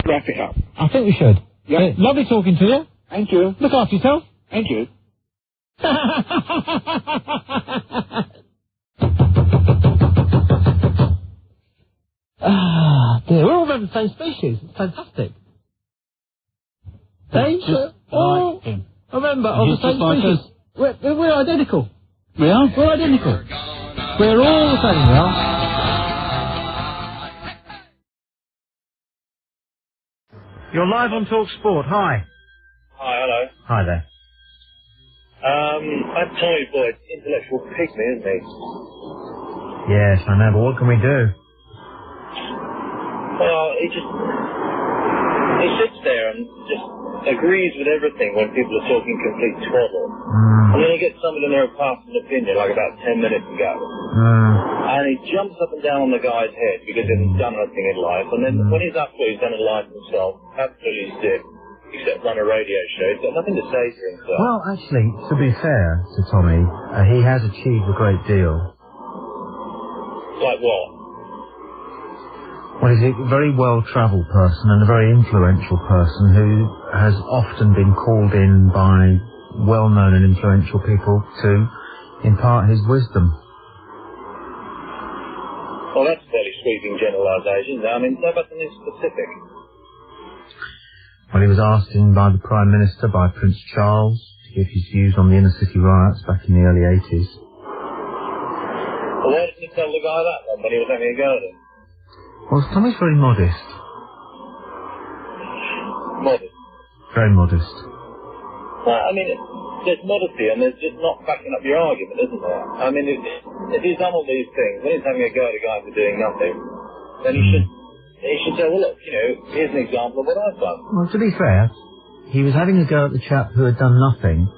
Wrap it up. I think we should. Yeah. Lovely talking to you. And you. Look after yourself. And you. Ah, dear. We're all from the same species. It's fantastic. Remember, of the same species. We're identical. We are? We're identical. We're all the same, we are. You're live on Talk Sport. Hi. Hi, hello. Hi there. I'm Tommy Boyd, intellectual pygmy, isn't he? Yes, I know, but what can we do? Well, he sits there and just agrees with everything when people are talking complete twaddle. And then he gets somebody in there who passes an opinion like about 10 minutes ago. And he jumps up and down on the guy's head because he hasn't done anything in life. And then when he's up what he's done in life himself, absolutely stiff, except run a radio show. He's got nothing to say for himself. Well, actually, to be fair to Tommy, he has achieved a great deal. Like what? Well, he's a very well-travelled person and a very influential person who has often been called in by well-known and influential people to impart his wisdom. Well, that's a fairly sweeping generalisation. I mean, how about something specific? Well, he was asked in by the Prime Minister, by Prince Charles, to give his views on the inner-city riots back in the early 80s. Well, why didn't he tell the guy that then when he was having a go at him? Well, Tommy's very modest. Modest? Very modest. Well, I mean, there's modesty and there's just not backing up your argument, isn't there? I mean, if he's done all these things, when he's having a go at a guy for doing nothing, then he should say, well, look, you know, here's an example of what I've done. Well, to be fair, he was having a go at the chap who had done nothing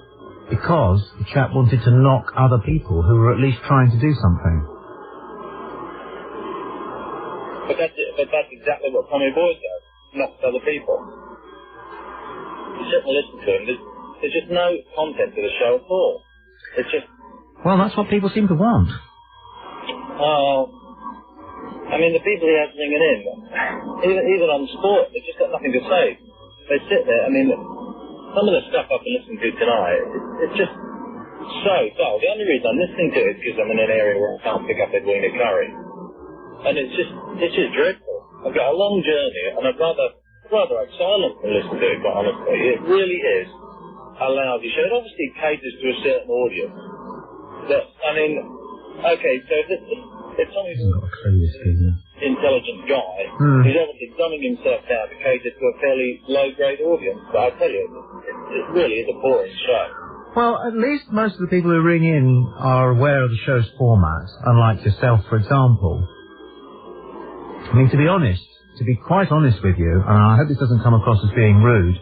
because the chap wanted to knock other people who were at least trying to do something. But that's exactly what Tommy Boyd does, knocks other people. sit and listen to them, there's just no content to the show at all. It's just... Well, that's what people seem to want. I mean, the people he has ringing in, even on sport, they've just got nothing to say. They sit there, I mean, some of the stuff I've been listening to tonight, it's just so dull. The only reason I'm listening to it is because I'm in an area where I can't pick up Edwina Curry. And it's just dreadful. I've got a long journey, and I'd rather have silence than listen to it, quite honestly. It really is a lousy show. It obviously caters to a certain audience. But, I mean, okay, so if Tommy's an intelligent guy, he's obviously dumbing himself down to cater to a fairly low-grade audience. But I tell you, it really is a boring show. Well, at least most of the people who ring in are aware of the show's format, unlike yourself, for example. I mean, to be honest, to be quite honest with you, and I hope this doesn't come across as being rude,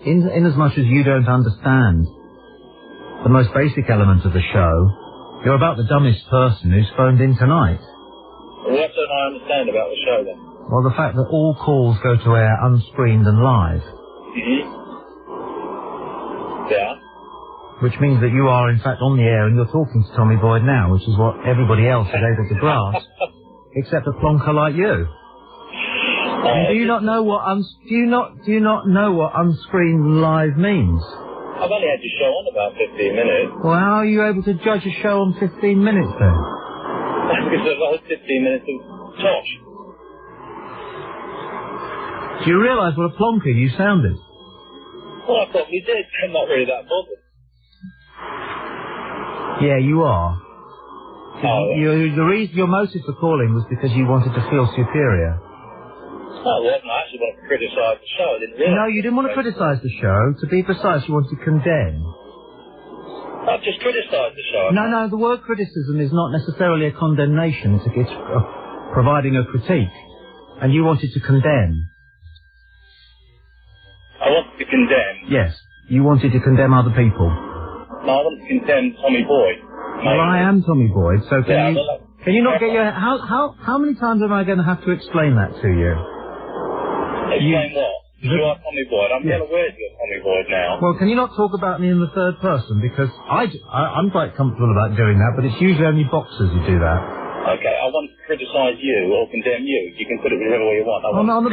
in as much as you don't understand the most basic element of the show, you're about the dumbest person who's phoned in tonight. Well, what don't I understand about the show, then? Well, the fact that all calls go to air unscreened and live. Yeah. Which means that you are, in fact, on the air and you're talking to Tommy Boyd now, which is what everybody else is able to grasp, except a plonker like you. Do you not know what unscreened live means? I've only had your show on about 15 minutes. Well, how are you able to judge a show on 15 minutes then? Because I've had 15 minutes of tosh. Do you realise what a plonker you sounded? Well, I probably did. I'm not really that bothered. Yeah, you are. The reason your motive for calling was because you wanted to feel superior. No, it wasn't. I actually wanted to criticise the show. I didn't realise. No, you didn't want to criticise the show. To be precise, you wanted to condemn. I've just criticised the show. No, the word criticism is not necessarily a condemnation. It's providing a critique. And you wanted to condemn. I wanted to condemn? Yes. You wanted to condemn other people. No, I wanted to condemn Tommy Boyd. Well, I am Tommy Boyd, so can you not get your... How many times am I going to have to explain that to you? Explain what? You are Tommy Boyd. I'm well aware that you're Tommy Boyd now. Well, can you not talk about me in the third person? Because I'm quite comfortable about doing that, but it's usually only boxers who do that. Okay, I want to criticise you or condemn you. You can put it whichever way you want. On the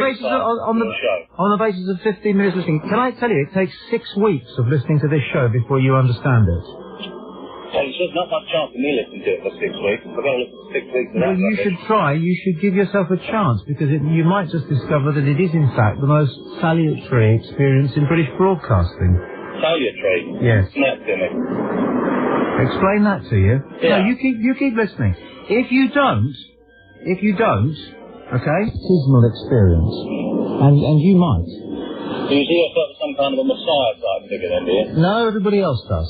basis of 15 minutes listening. Can I tell you, it takes 6 weeks of listening to this show before you understand it. Well, there's not much chance of me listening to it for 6 weeks. I've got to listen for 6 weeks. Well, you should try. You should give yourself a chance, because you might just discover that it is, in fact, the most salutary experience in British broadcasting. Salutary? Yes. Explain that to me. Explain that to you? Yeah. No, you keep listening. If you don't, okay? Dismal experience. And you might. Do you see yourself as some kind of a messiah type figure then, do you? No, everybody else does.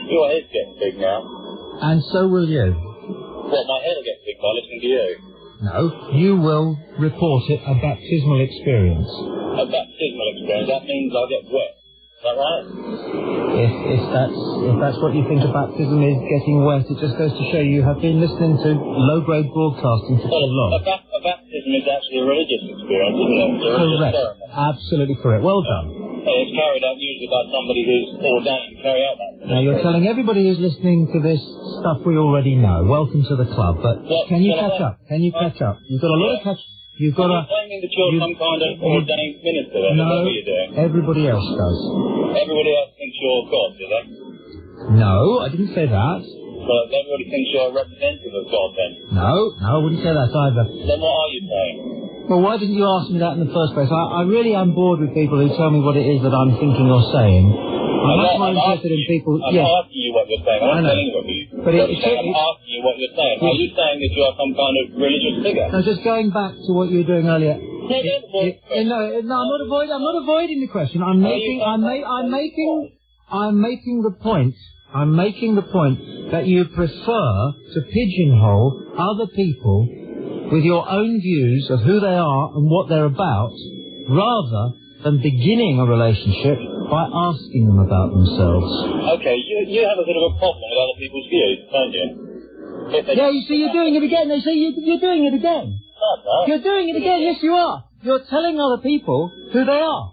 Your head's getting big now. And so will you. What, my head will get big by listening to you? No, you will report it a baptismal experience. A baptismal experience? That means I'll get wet. Is that right? If that's what you think a baptism is, getting wet, it just goes to show you have been listening to low-grade broadcasting for too long. A baptism is actually a religious experience, isn't it? It's a religious ceremony. Absolutely correct. Well done. It's carried out usually by somebody who's ordained to carry out that. Now, you're telling everybody who's listening to this stuff we already know. Welcome to the club. But can you catch up? Can you catch up? You've got a lot of catch... You've got Are you claiming that you're some kind of ordained minister then? No, is that what you're doing? Everybody else does. Everybody else thinks you're God, do they? No, I didn't say that. Well, everybody thinks you're a representative of God then? No, I wouldn't say that either. Then what are you saying? Well, why didn't you ask me that in the first place? I really am bored with people who tell me what it is that I'm thinking or saying. I'm much more interested in people... I'm asking you what you're saying. I'm not telling you what But I'm asking you what you're saying. Are you saying that you are some kind of religious figure? No, just going back to what you were doing earlier. No, I'm not avoiding the question. I'm making the point that you prefer to pigeonhole other people with your own views of who they are and what they're about, rather than beginning a relationship by asking them about themselves. Okay, you have a bit of a problem with other people's views, don't you? Yeah, you see, you're doing it again. They say you're doing it again. No, You're doing it again. Yes, you are. you're telling other people who they are.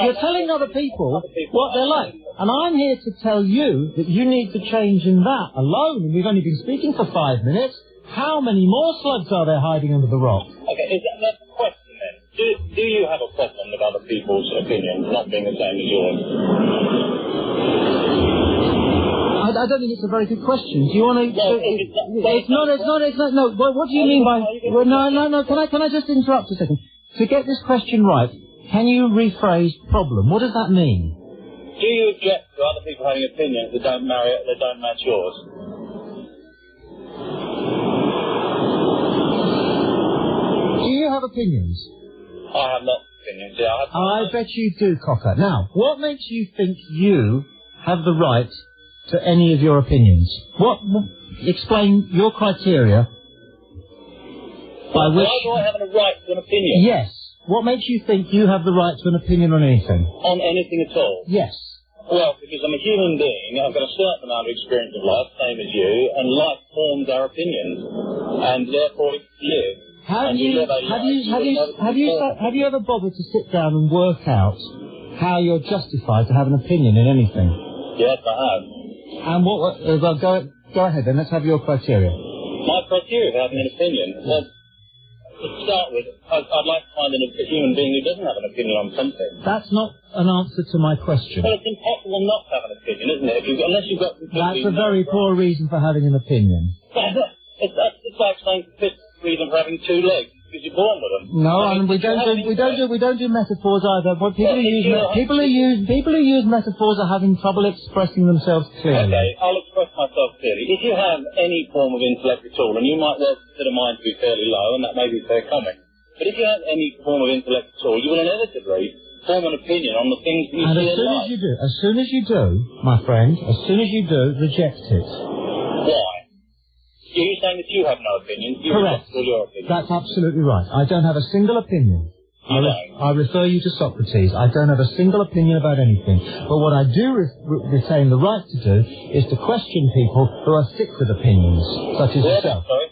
You're telling other people what they're like. And I'm here to tell you that you need to change in that alone. And we've only been speaking for 5 minutes. How many more slugs are there hiding under the rock? Okay, that's the question then. Do you have a problem with other people's opinions not being the same as yours? I don't think it's a very good question. Do you want to... It's not, no, what do you mean by... Well, no, can I just interrupt a second? To get this question right, can you rephrase problem? What does that mean? Do you object to other people having opinions that don't match yours? Do you have opinions? I have lots of opinions, yeah. I bet you do, Cocker. Now, what makes you think you have the right to any of your opinions? Explain your criteria by which... Why do I have a right to an opinion? Yes. What makes you think you have the right to an opinion on anything? On anything at all? Yes. Well, because I'm a human being, I've got a certain amount of experience of life, same as you, and life forms our opinions, and therefore it's you. Have you ever bothered to sit down and work out how you're justified to have an opinion in anything? Yes, I have. And well, go ahead then, let's have your criteria. My criteria for having an opinion, well, to start with, I'd like to find a human being who doesn't have an opinion on something. That's not an answer to my question. Well, it's impossible not to have an opinion, isn't it? Unless you've got... That's a very poor reason for having an opinion. It's like saying the reason for having 2 legs, because you're born with them. No, and we don't do metaphors either. But people who use metaphors are having trouble expressing themselves clearly. Okay, I'll express myself clearly. If you have any form of intellect at all, and you might well consider mine to be fairly low, and that may be fair comment, but if you have any form of intellect at all, you will inevitably form an opinion on the things that you see in life. As soon as you do, my friend, as soon as you do, reject it. Why? Are you saying that you have no opinion? Correct. Your opinion? That's absolutely right. I don't have a single opinion. I refer you to Socrates. I don't have a single opinion about anything. But what I do retain the right to do is to question people who are sick with opinions, such as yourself. Sorry?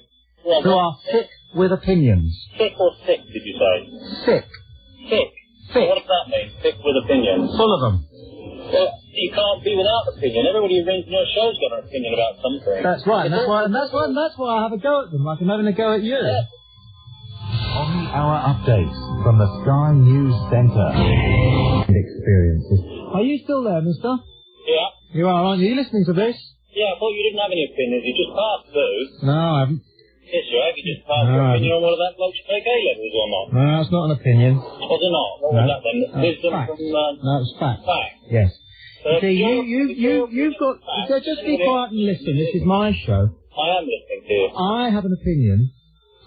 Who are sick with opinions. Sick or sick, did you say? Sick. Sick? Sick. What does that mean, sick with opinions? Full of them. Well, you can't be without opinion. Everybody who rings in your show's got an opinion about something. That's right. That's why I have a go at them, like I'm having a go at you. Yeah. On the hour updates from the Sky News Centre. Experiences. Are you still there, mister? Yeah. You are, aren't you? Are you listening to this? Yeah, I thought you didn't have any opinions. You just passed through. No, I haven't. Yes, you have. You just passed your opinion on whether that bloke should take A-levels or not. No, it's not an opinion. Was it not? What was that then? Wisdom fact. from... No, it's fact. Fact. Yes. See, you've got... Just be quiet and listen. This is my show. I am listening to you. I have an opinion.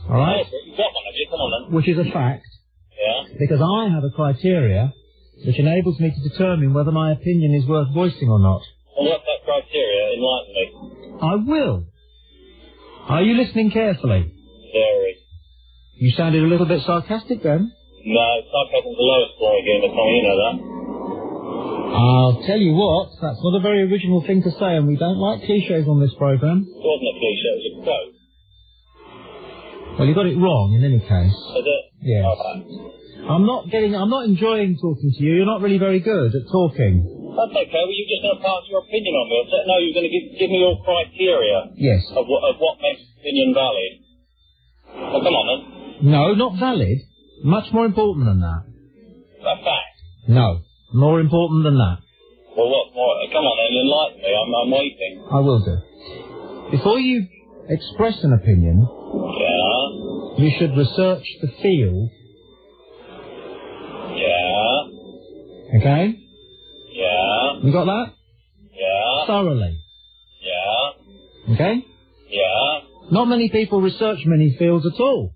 All right? You've got one, have you? Come on then. Which is a fact. Yeah. Because I have a criteria which enables me to determine whether my opinion is worth voicing or not. And what's that criteria? Enlighten me. I will. Are you listening carefully? Very. You sounded a little bit sarcastic then. No, sarcasm's the lowest scoring game, Tom, you know that. I'll tell you what, that's not a very original thing to say, and we don't like cliches on this programme. It wasn't a cliche, it was a quote. Well, you got it wrong in any case. Is it? Yes. Okay. I'm not enjoying talking to you. You're not really very good at talking. That's okay. Well, you're just going to pass your opinion on me. No, you're going to give me your criteria. Yes. Of what makes opinion valid. Well, come on then. No, not valid. Much more important than that. A fact. No. More important than that. Well, what more? Come on then, enlighten me. I'm waiting. I will do. Before you express an opinion, you should research the field. Yeah. Okay? Yeah. You got that? Yeah. Thoroughly. Yeah. Okay? Yeah. Not many people research many fields at all.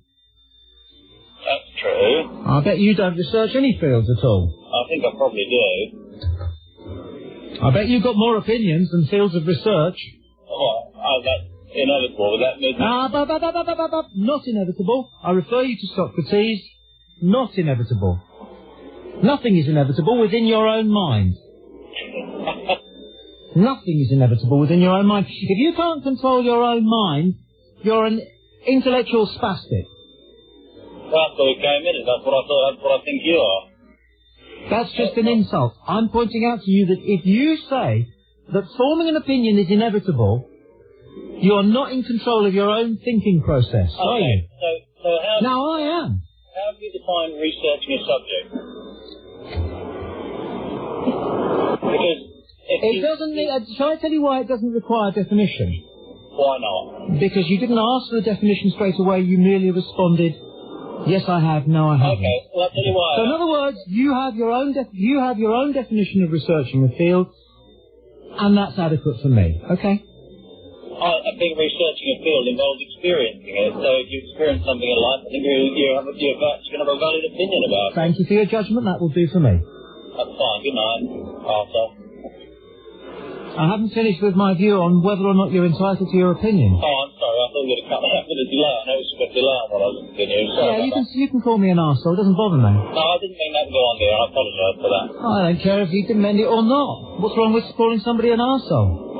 That's true. I bet you don't research any fields at all. I think I probably do. I bet you've got more opinions than fields of research. Oh, that's inevitable. That means... Not inevitable. I refer you to Socrates. Not inevitable. Nothing is inevitable within your own mind. Nothing is inevitable within your own mind. If you can't control your own mind, you're an intellectual spastic. That's what it came in. That's what I thought. That's what I think you are. That's just an insult. I'm pointing out to you that if you say that forming an opinion is inevitable, you are not in control of your own thinking process, are you? So how... Now I am. How do you define researching a subject? Because it doesn't need... shall I tell you why it doesn't require definition? Why not? Because you didn't ask for the definition straight away, you merely responded, yes I have, no I haven't. Okay, well I'll tell you why. So in other words, you have your own definition of researching the field, and that's adequate for me, okay? I think researching a field involves experiencing it, so if you experience something in life, I think you're going to have a valid opinion about it. Thank you for your judgment, that will do for me. That's fine, good night, Arthur. I haven't finished with my view on whether or not you're entitled to your opinion. Oh, I'm sorry, I thought you were going to cut that out with a delay. I know it's a delay on what I was continuing. Sorry you can call me an arsehole, it doesn't bother me. No, I didn't mean that to go on there, I apologise for that. I don't care if you can mend it or not. What's wrong with calling somebody an arsehole?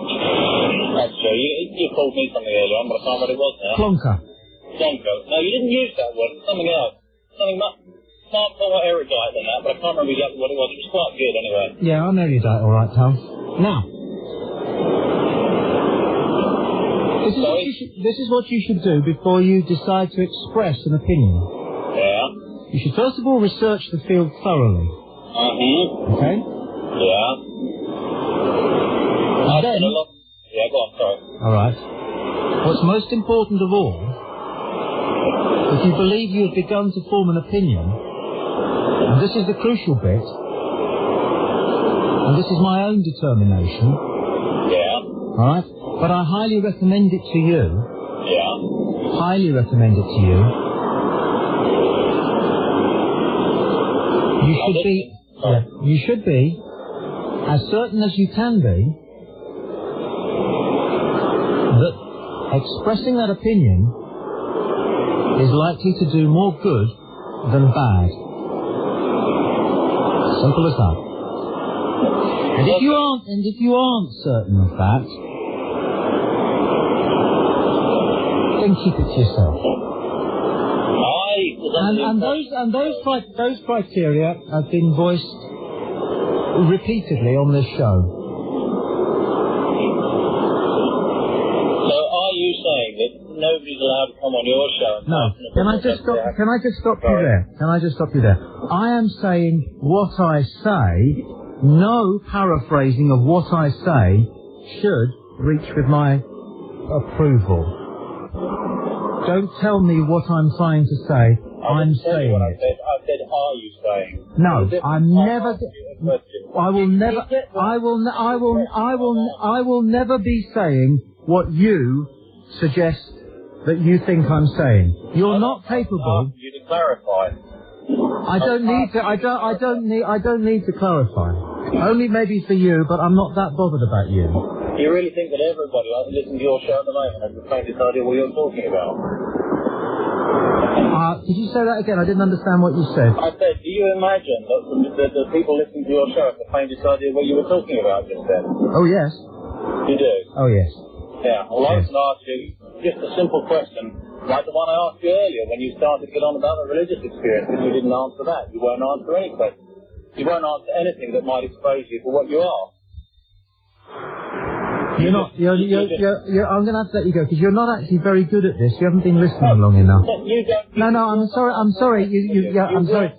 That's true. You called me something earlier on, but I can't remember what it was now. Plonker. Plonker. No, you didn't use that word. Something else. Something much more erudite than that, but I can't remember exactly what it was. It was quite good anyway. Yeah, I'm erudite, all right, Tal. Now, this is what you should do before you decide to express an opinion. Yeah. You should first of all research the field thoroughly. Okay? Yeah. Then, yeah, go on, sorry. All right. What's most important of all, if you believe you have begun to form an opinion, and this is the crucial bit, and this is my own determination. Yeah. All right? But I highly recommend it to you. Yeah. Highly recommend it to you. You should be as certain as you can be that expressing that opinion is likely to do more good than bad. Simple as that. And if you aren't certain of that, then keep it to yourself. And those criteria have been voiced repeatedly on this show. So are you saying that nobody's allowed to come on your show? No. Can I just stop you there? I am saying what I say. No paraphrasing of what I say should reach with my approval. Don't tell me what I'm trying to say. I'm saying what I said. I said, are you saying? No, I'm never. I will never be saying what you suggest that you think I'm saying. You're not capable. You to clarify. I don't need to clarify. Only maybe for you, but I'm not that bothered about you. You really think that everybody who listens to your show at the moment has the faintest idea what you're talking about? Did you say that again? I didn't understand what you said. I said, do you imagine that the people listening to your show have the faintest idea what you were talking about just then? Oh, yes. You do? Oh, yes. Yeah. Well, I was going to ask you just a simple question, like the one I asked you earlier when you started to get on about the religious experience, and you didn't answer that. You won't answer any questions. You won't answer anything that might expose you for what you are. I'm going to have to let you go because you're not actually very good at this. You haven't been listening long enough. No, I'm sorry. I'm sorry. I'm sorry.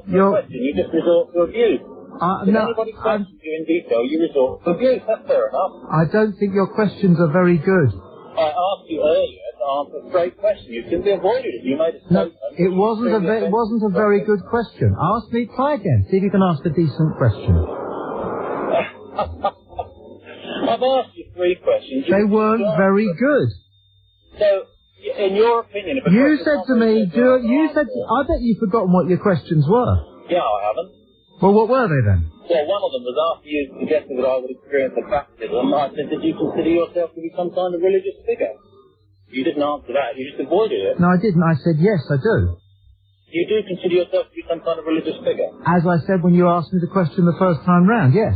You just resort to abuse. If anybody questions you in detail, you resort to abuse. That's fair enough. I don't think your questions are very good. I asked you earlier to answer a straight question. You simply avoided it. You made a statement. No, it wasn't a very good question. Ask me. Try again. See if you can ask a decent question. I've asked you 3 questions. They weren't very good. So, in your opinion... You said to me, I bet you've forgotten what your questions were. Yeah, I haven't. Well, what were they then? Well, one of them was after you suggested that I would experience a baptism, I said, did you consider yourself to be some kind of religious figure? You didn't answer that, you just avoided it. No, I didn't. I said, yes, I do. You do consider yourself to be some kind of religious figure? As I said when you asked me the question the first time round, yes.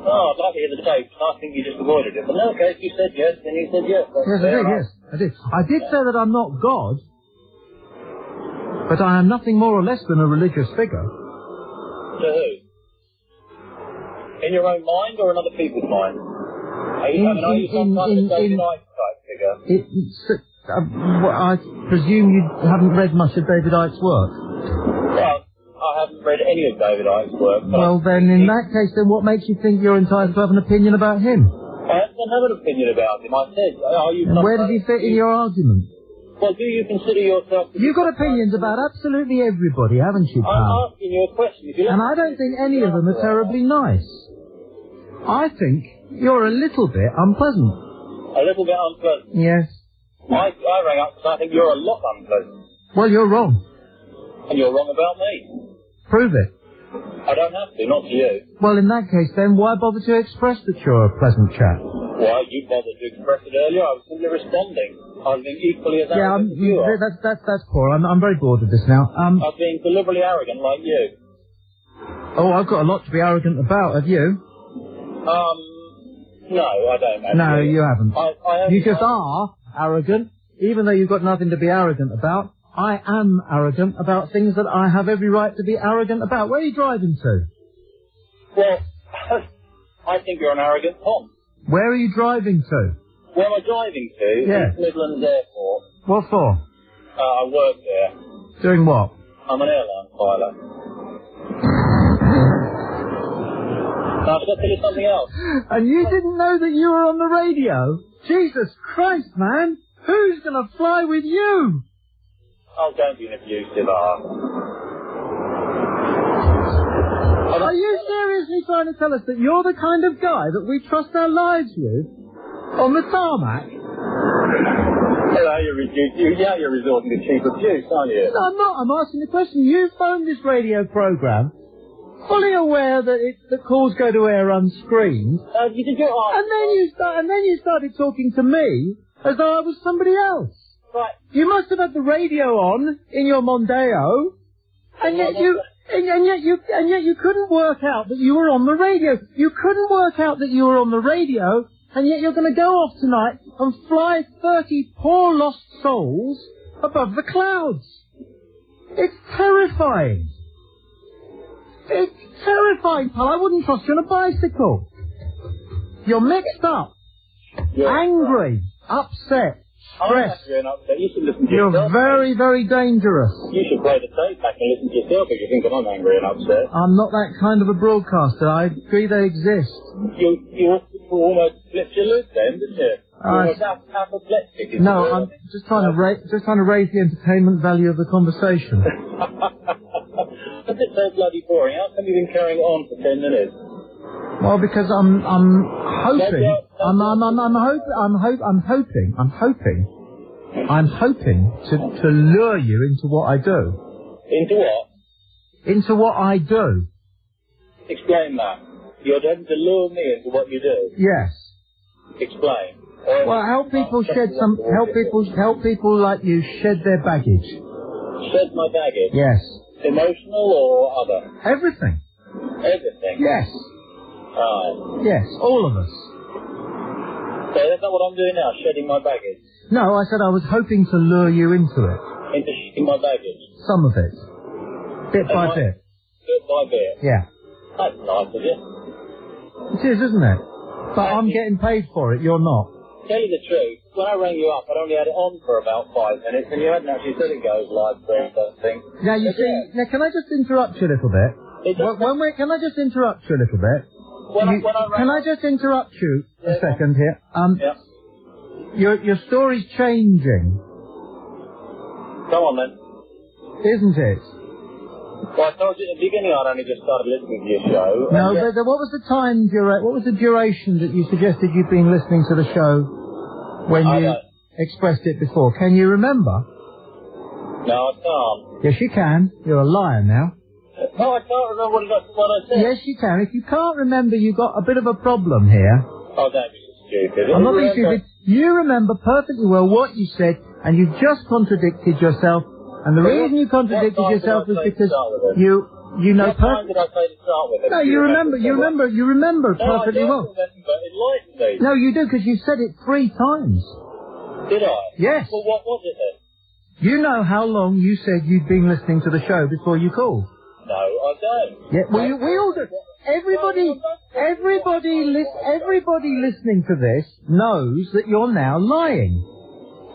Oh, I'd like to hear the debate. I think you just avoided it. But in that case, you said yes, then you said yes. Yes, I did, yes. I did. I did say that I'm not God. But I am nothing more or less than a religious figure. To who? In your own mind or in other people's mind? Are you some kind of David Icke type figure? I presume you haven't read much of David Icke's work. Well, I haven't read any of David Icke's work. Well, then, in that case, then what makes you think you're entitled to have an opinion about him? I don't have an opinion about him. I said, are you... And where does he fit in your argument? Well, do you consider yourself... You've got opinions about absolutely everybody, haven't you, pal? I'm asking you a question. And I don't think any of them are terribly nice. I think you're a little bit unpleasant. A little bit unpleasant? Yes. I rang up because I think you're a lot unpleasant. Well, you're wrong. And you're wrong about me. Prove it. I don't have to, not to you. Well, in that case, then, why bother to express that you're a pleasant chap? Why, you bothered to express it earlier. I was simply responding. I was being equally as arrogant as you are. That's poor. I'm very bored of this now. I was being deliberately arrogant like you. Oh, I've got a lot to be arrogant about. Have you? No, I don't. Actually. No, you haven't. You just are arrogant, even though you've got nothing to be arrogant about. I am arrogant about things that I have every right to be arrogant about. Where are you driving to? Well, I think you're an arrogant Tom. Where are you driving to? Where am I driving to? Yeah. East Midlands Airport. What for? I work there. Doing what? I'm an airline pilot. Now, I've got to tell you something else. And you didn't know that you were on the radio? Jesus Christ, man! Who's going to fly with you? Oh, don't be an abusive ass. Are you seriously trying to tell us that you're the kind of guy that we trust our lives with? On the tarmac? Now you're resorting to cheap abuse, aren't you? No, I'm not. I'm asking the question. You phoned this radio programme fully aware that the calls go to air unscreened. You did your and then you started talking to me as though I was somebody else. Right. You must have had the radio on in your Mondeo, and yet you couldn't work out that you were on the radio. You couldn't work out that you were on the radio, and yet you're going to go off tonight and fly 30 poor lost souls above the clouds. It's terrifying. It's terrifying, pal. I wouldn't trust you on a bicycle. You're mixed up, angry, upset, stressed. You should listen to You're yourself. very, very dangerous. You should play the tape back and listen to yourself if you think I'm angry and upset. I'm not that kind of a broadcaster. I agree they exist. You almost flipped your loop then, didn't you? Almost apoplectic. No, I'm just trying to raise the entertainment value of the conversation. That's it so bloody boring. How come you've been carrying it on for 10 minutes? Well, because I'm hoping to lure you into what I do. Into what? Into what I do. Explain that. You're trying to lure me into what you do. Yes. Explain. Well, help people like you shed their baggage. Shed my baggage? Yes. Emotional or other? Everything. Everything? Yes. Yes, all of us. So that's not what I'm doing now, shedding my baggage? No, I said I was hoping to lure you into it. Into shedding my baggage? Some of it. Bit by bit. Bit by bit? Yeah. That's nice of you. It is, isn't it? But I'm getting paid for it, you're not. Tell you the truth, when I rang you up, I'd only had it on for about 5 minutes, and you hadn't actually said it goes live for anything. Now, you see, now can I just interrupt you a little bit? Can I just interrupt you a little bit? Can I just interrupt you a second here? Your story's changing. Go on then. Isn't it? Well, I told you at the beginning I'd only just started listening to your show. No, what was the time what was the duration that you suggested you'd been listening to the show when you expressed it before? Can you remember? No, I can't. Yes, you can. You're a liar now. No, I can't remember what I said. Yes, you can. If you can't remember, you've got a bit of a problem here. Oh, don't be stupid. I'm not being stupid. You remember perfectly well what you said, and you just contradicted yourself. And the reason you contradicted yourself was because you know What time did I say to start with? No, you remember perfectly well. Enlighten me. No, you do, because you said it 3 times. Did I? Yes. Well, what was it then? You know how long you said you'd been listening to the show before you called? No, I don't. Yeah, we all do. Everybody listening to this knows that you're now lying.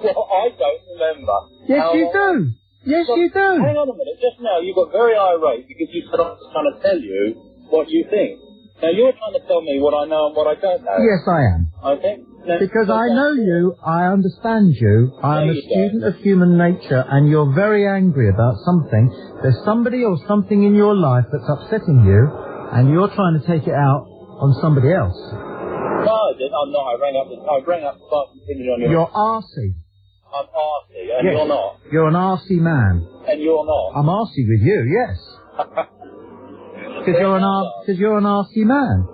Well, I don't remember. Yes, you do. Yes, you do. Hang on a minute. Just now, you got very irate because you said I was trying to tell you what you think. Now, you're trying to tell me what I know and what I don't know. Yes, I am. Okay? Because I know you, I understand you, I am a student of human nature, and you're very angry about something. There's somebody or something in your life that's upsetting you, and you're trying to take it out on somebody else. No, I didn't. I'm not. I rang up to start continuing on your... You're arsey. I'm arsey, and yes. you're not. You're an arsey man. And you're not. I'm arsey with you, yes. Because you're an arsey man.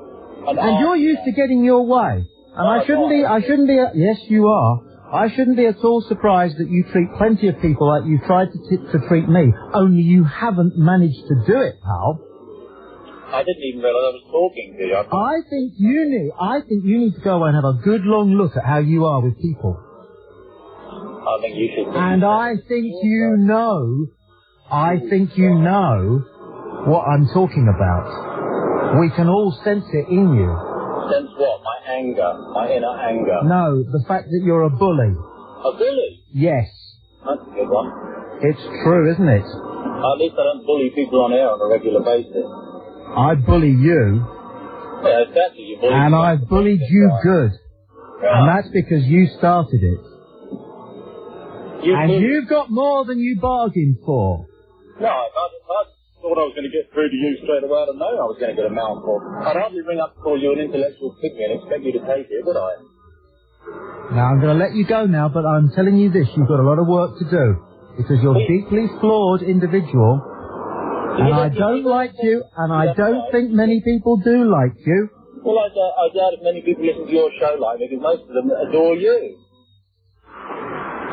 And you're used to getting your way. And I shouldn't be, yes you are. I shouldn't be at all surprised that you treat plenty of people like you tried to treat me. Only you haven't managed to do it, pal. I didn't even realise I was talking to you. I think you need to go away and have a good long look at how you are with people. I think you should. And I think you know what I'm talking about. We can all sense it in you. Sense what? My anger? My inner anger? No, the fact that you're a bully. A bully? Yes. That's a good one. It's true, isn't it? At least I don't bully people on air on a regular basis. I bully you. Yeah, exactly. You bully and me. I've bullied you good. Yeah. And that's because you started it. You've got more than you bargained for. No, I thought I was going to get through to you straight away. I didn't know I was going to get a mouthful. I'd hardly ring up to call you an intellectual pygmy and expect you to take it, would I? Now, I'm going to let you go now, but I'm telling you this, you've got a lot of work to do. Because you're a deeply flawed individual. And I don't like you, and I don't think many people do like you. Well, I doubt if many people listen to your show like me, because most of them adore you.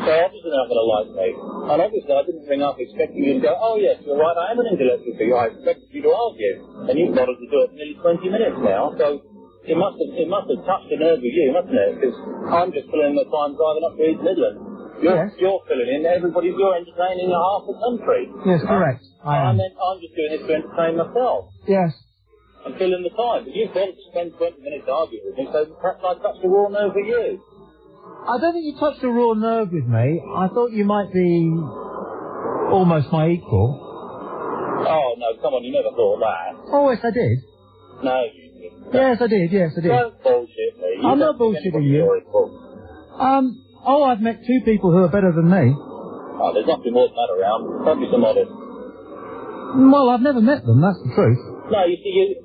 So obviously they're not going to like me. And obviously I didn't ring up expecting you to go, oh yes, you're right, I am an intellectual figure. I expected you to argue. And you've bothered to do it for nearly 20 minutes now, so it must have touched a nerve with you, mustn't it? Because I'm just filling the time driving up to East Midland. You're filling in, you're entertaining half the country. Yes, correct. I am. I'm just doing this to entertain myself. Yes. I'm filling the time. But you've bothered to spend 20 minutes arguing with me, so perhaps I touched a raw nerve with you. I don't think you touched a raw nerve with me. I thought you might be almost my equal. Oh, no, come on, you never thought that. Oh, yes, I did. No, you didn't. Yes, I did, Don't bullshit me. I'm not bullshitting you. I've met two people who are better than me. Oh, there's nothing more than that around. Don't be so modest. Well, I've never met them, that's the truth. No, you see,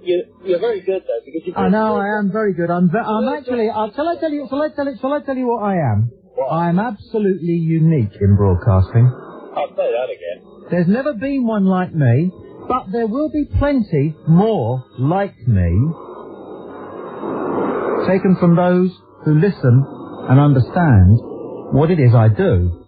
you're very good though, because you. I know, I am very good. I'm actually. Shall I tell you what I am? What? I'm absolutely unique in broadcasting. I'll say that again. There's never been one like me, but there will be plenty more like me, taken from those who listen and understand what it is I do.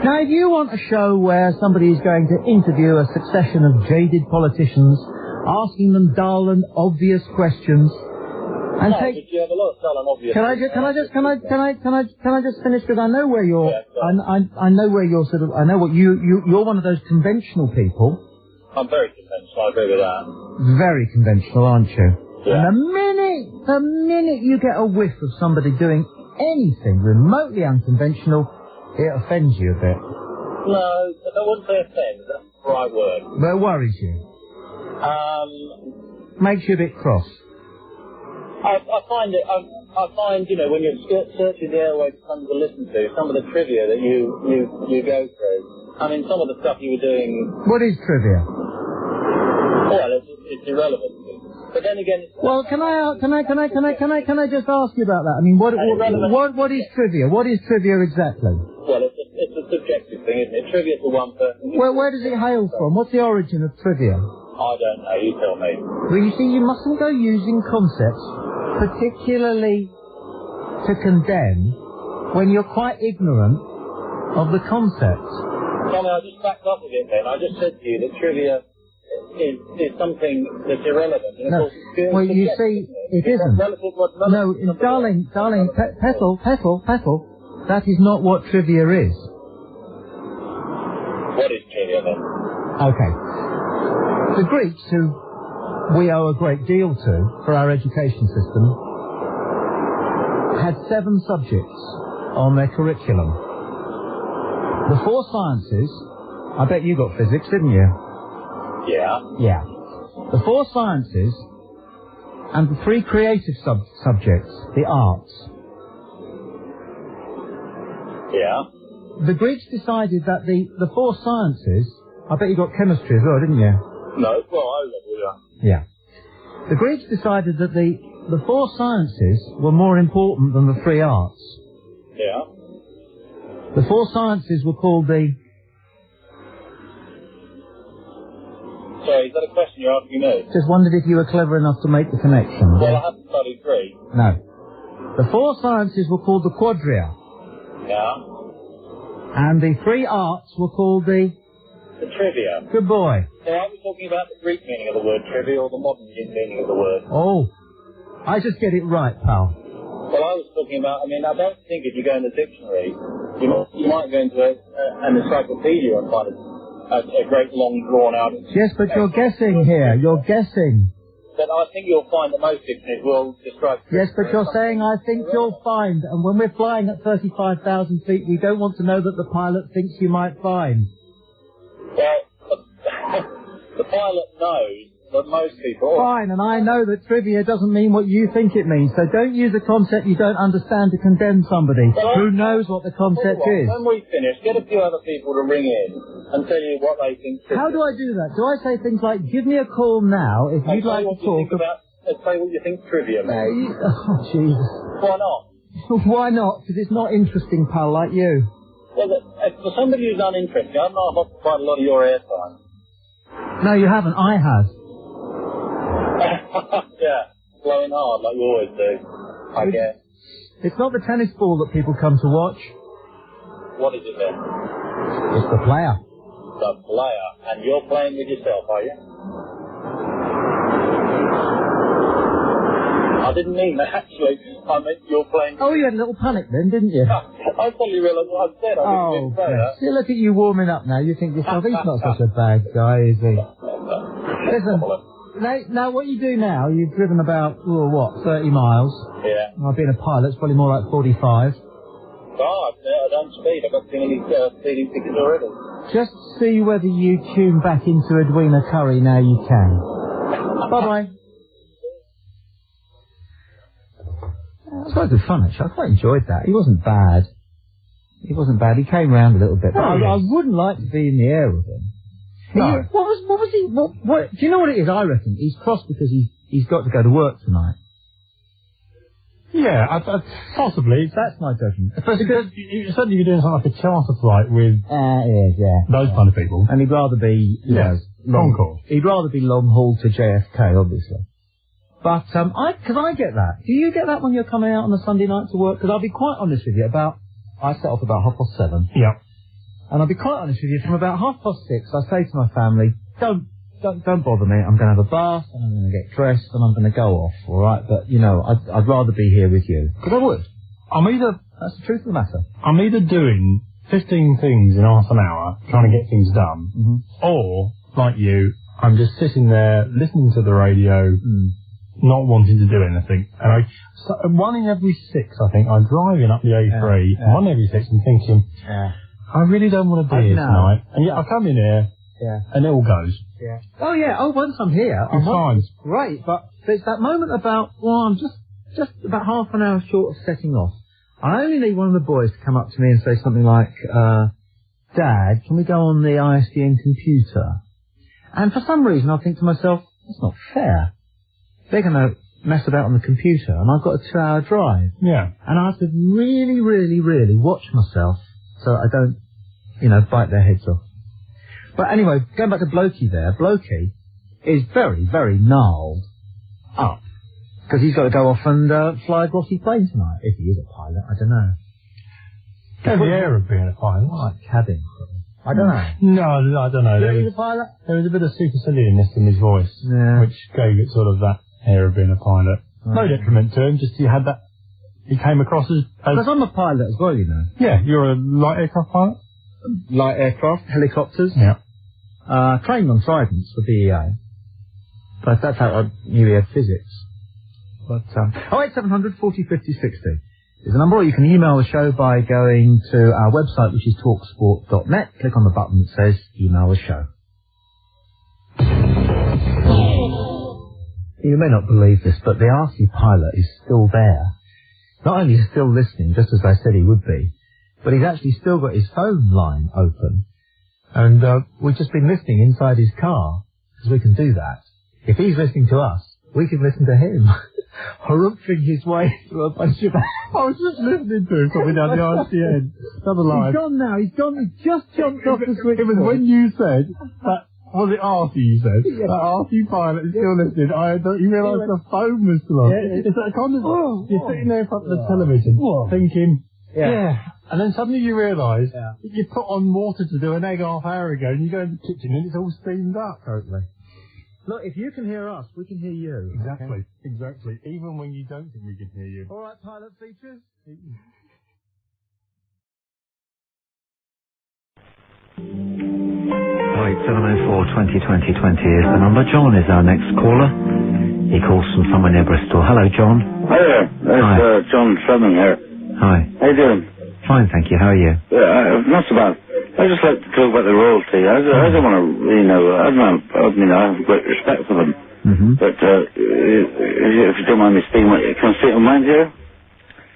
Now, if you want a show where somebody is going to interview a succession of jaded politicians, asking them dull and obvious questions, and take. You have a lot of dull and obvious. Can I just finish? Because I know where you're. I know where you're sort of. I know what you're one of those conventional people. I'm very conventional. I agree with that. Very conventional, aren't you? Yeah. And the minute you get a whiff of somebody doing anything remotely unconventional, it offends you a bit. No, I wouldn't say offend. That's the right word. But it worries you. Makes you a bit cross. I find, when you're searching the airways for something to listen to, some of the trivia that you go through. I mean, some of the stuff you were doing. What is trivia? Well, it's irrelevant. But then again. Well, can I just ask you about that? I mean, what is trivia? What is trivia exactly? Well, it's a subjective thing, isn't it? Trivia to one person. Well, where does it hail from? What's the origin of trivia? I don't know. You tell me. Well, you see, you mustn't go using concepts, particularly to condemn, when you're quite ignorant of the concepts. Tommy, I just backed up with it then. I just said to you that trivia is something that's irrelevant. And no. Of course, it's well, you see, it isn't. No, darling, Petal, that is not what trivia is. Okay. The Greeks, who we owe a great deal to for our education system, had 7 subjects on their curriculum. The 4 sciences, I bet you got physics, didn't you? Yeah. Yeah. The 4 sciences and the 3 creative subjects, the arts. Yeah. The Greeks decided that the 4 sciences, I bet you got chemistry as well, didn't you? No, well, I level, yeah. Yeah. The Greeks decided that the 4 sciences were more important than the 3 arts. Yeah. The 4 sciences were called the... Sorry, is that a question you're asking me? Just wondered if you were clever enough to make the connection. Well, I haven't studied 3. No. The 4 sciences were called the quadria. Yeah. And the 3 arts were called the... The trivia. Good boy. So are we talking about the Greek meaning of the word trivia or the modern meaning of the word? Oh. I just get it right, pal. Well, I was talking about, I mean, I don't think if you go in the dictionary, you might go into an encyclopedia and find a great long drawn out... Yes, but you're guessing here. You're guessing. But I think you'll find that most dictionaries will describe... Yes, but you're saying, I think you'll find, and when we're flying at 35,000 feet, we don't want to know that the pilot thinks you might find. Well, the pilot knows that most people... Fine, and I know that trivia doesn't mean what you think it means, so don't use a concept you don't understand to condemn somebody who knows what the concept is. When we finish, get a few other people to ring in and tell you what they think... How do I do that? Do I say things like, give me a call now if you'd like to talk about... Say what you think trivia means. Oh, Jesus. Why not? Why not? Because it's not interesting, pal, like you. Well, for somebody who's uninteresting, I've not occupied a lot of your airtime. No, you haven't. I have. Yeah, blowing hard like you always do, I guess. It's not the tennis ball that people come to watch. What is it then? It's the player. The player. And you're playing with yourself, are you? I didn't mean that, actually. I meant you're playing... Oh, you had a little panic then, didn't you? I probably realised what I said. I didn't say that. See, look at you warming up now. You think yourself, he's not such a bad guy, is he? Listen, now what you do now, you've driven about, 30 miles? Yeah. I've been a pilot, it's probably more like 45. Oh, I don't speed. I've got too many speeding tickets already. Just see whether you tune back into Edwina Curry now you can. Bye-bye. That was quite good fun, actually. I quite enjoyed that. He wasn't bad. He wasn't bad. He came round a little bit. But I wouldn't like to be in the air with him. No. What was he... What, do you know what it is, I reckon? He's cross because he's got to go to work tonight. Yeah, possibly. That's my judgment. Because you said you're doing something like a charter flight with those kind of people. And he'd rather be, you know, Concourse. He'd rather be long haul to JFK, obviously. But, because I get that. Do you get that when you're coming out on a Sunday night to work? Because I'll be quite honest with you, I set off about 7:30. Yeah. And I'll be quite honest with you, from about 6:30, I say to my family, don't bother me, I'm going to have a bath, and I'm going to get dressed, and I'm going to go off, alright? But, you know, I'd rather be here with you. Because I would. That's the truth of the matter. I'm either doing 15 things in half an hour, trying to get things done, or, like you, I'm just sitting there, listening to the radio, not wanting to do anything. And one in every 6, I think, I'm driving up the A3, and one in every 6, I'm thinking, I really don't want to be here tonight. And yet I come in here, and it all goes. Yeah. Oh, yeah. Oh, once I'm here, I'm fine. Great, but there's that moment about, I'm just about half an hour short of setting off. I only need one of the boys to come up to me and say something like, Dad, can we go on the ISDN computer? And for some reason, I think to myself, that's not fair. They're going to mess about on the computer, and I've got a 2-hour drive. Yeah. And I have to really, really, really watch myself so I don't, bite their heads off. But anyway, going back to Blokey there, Blokey is very, very gnarled up. Because he's got to go off and fly a glossy plane tonight. If he is a pilot, I don't know. Has the air of being a pilot. Like cabin. I don't know. No, I don't know. Is he a pilot? There was a bit of superciliousness in his voice, which gave it sort of that air of being a pilot. No detriment to him, just he had that... He came across as... Because I'm a pilot as well, you know. Yeah, you're a light aircraft pilot? Light aircraft, helicopters. Yeah. trained on Tridents for BEA. But that's how I knew he had physics. But, 08700 40 50 60 is the number, or you can email the show by going to our website, which is talksport.net. Click on the button that says email the show. You may not believe this, but the RC pilot is still there. Not only is he still listening, just as I said he would be, but he's actually still got his phone line open. And we've just been listening inside his car, because we can do that. If he's listening to us, we can listen to him. Harumping his way through a bunch of... I was just listening to him coming down the RCN. Another line. He's gone now. He's gone. He just jumped off the switch. It was when you said that... Was it Artie you said? Yeah. That Artie pilot is still listening. You realised the phone was still on. Yeah. It's that kind of... You're sitting there in front of the television thinking... Yeah. And then suddenly you realise that you put on water to do an egg half hour ago and you go in the kitchen and it's all steamed up. Totally. Look, if you can hear us, we can hear you. Exactly, exactly. Even when you don't think we can hear you. All right, pilot features. 704 20 20 20 is the number. John is our next caller. He calls from somewhere near Bristol. Hello, John. Hi there. It's John Shannon here. Hi. How you doing? Fine, thank you. How are you? Not so bad. I just like to talk about the royalty. I don't want to, I have great respect for them. Mm-hmm. But if you don't mind me speaking, can I speak on mine here?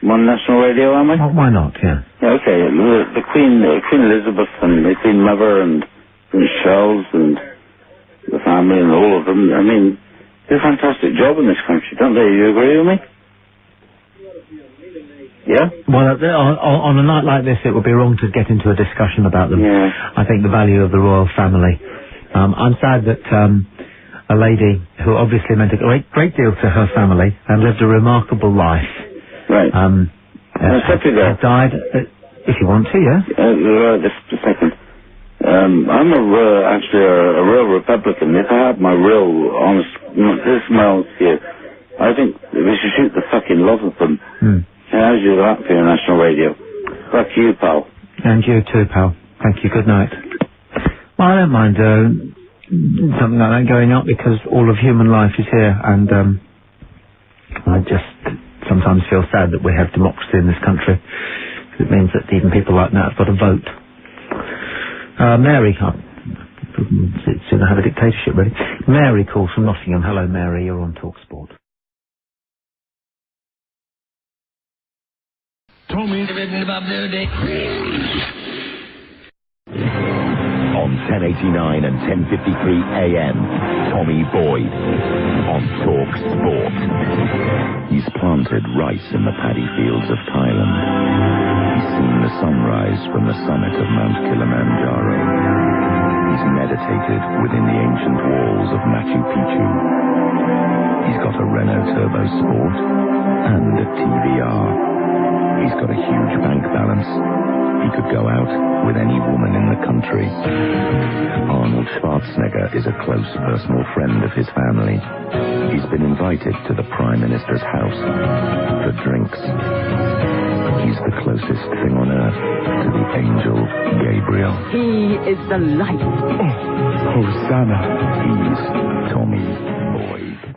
I'm on national radio, am I? Why not, yeah. Yeah, okay. The Queen Elizabeth and the Queen Mother and Prince Charles and the family and all of them, I mean, do a fantastic job in this country, don't they? You agree with me? Yeah? Well, on a night like this, it would be wrong to get into a discussion about them. Yeah. I think the value of the royal family. I'm sad that a lady who obviously meant a great deal to her family and lived a remarkable life. Right. Has died. If you want to, yeah. Just a second. I'm actually a real Republican. If I had my real honest, this is my honest view, I think we should shoot the fucking lot of them. How's you that for your national radio? Fuck you, pal. And you too, pal. Thank you. Good night. Well, I don't mind something like that going up because all of human life is here, and I just sometimes feel sad that we have democracy in this country. It means that even people like that have got a vote. Mary, soon I have a dictatorship ready. Mary calls from Nottingham. Hello, Mary. You're on TalkSport. Tommy. On 1089 and 1053 AM, Tommy Boyd on Talk Sport. He's planted rice in the paddy fields of Thailand. He's seen the sunrise from the summit of Mount Kilimanjaro. He's meditated within the ancient walls of Machu Picchu. He's got a Renault Turbo Sport and a TVR. He's got a huge bank balance. He could go out with any woman in the country. Arnold Schwarzenegger is a close personal friend of his family. He's been invited to the Prime Minister's house for drinks. He's the closest thing on earth to the angel Gabriel. He is the light. Hosanna. He's Tommy Boyd.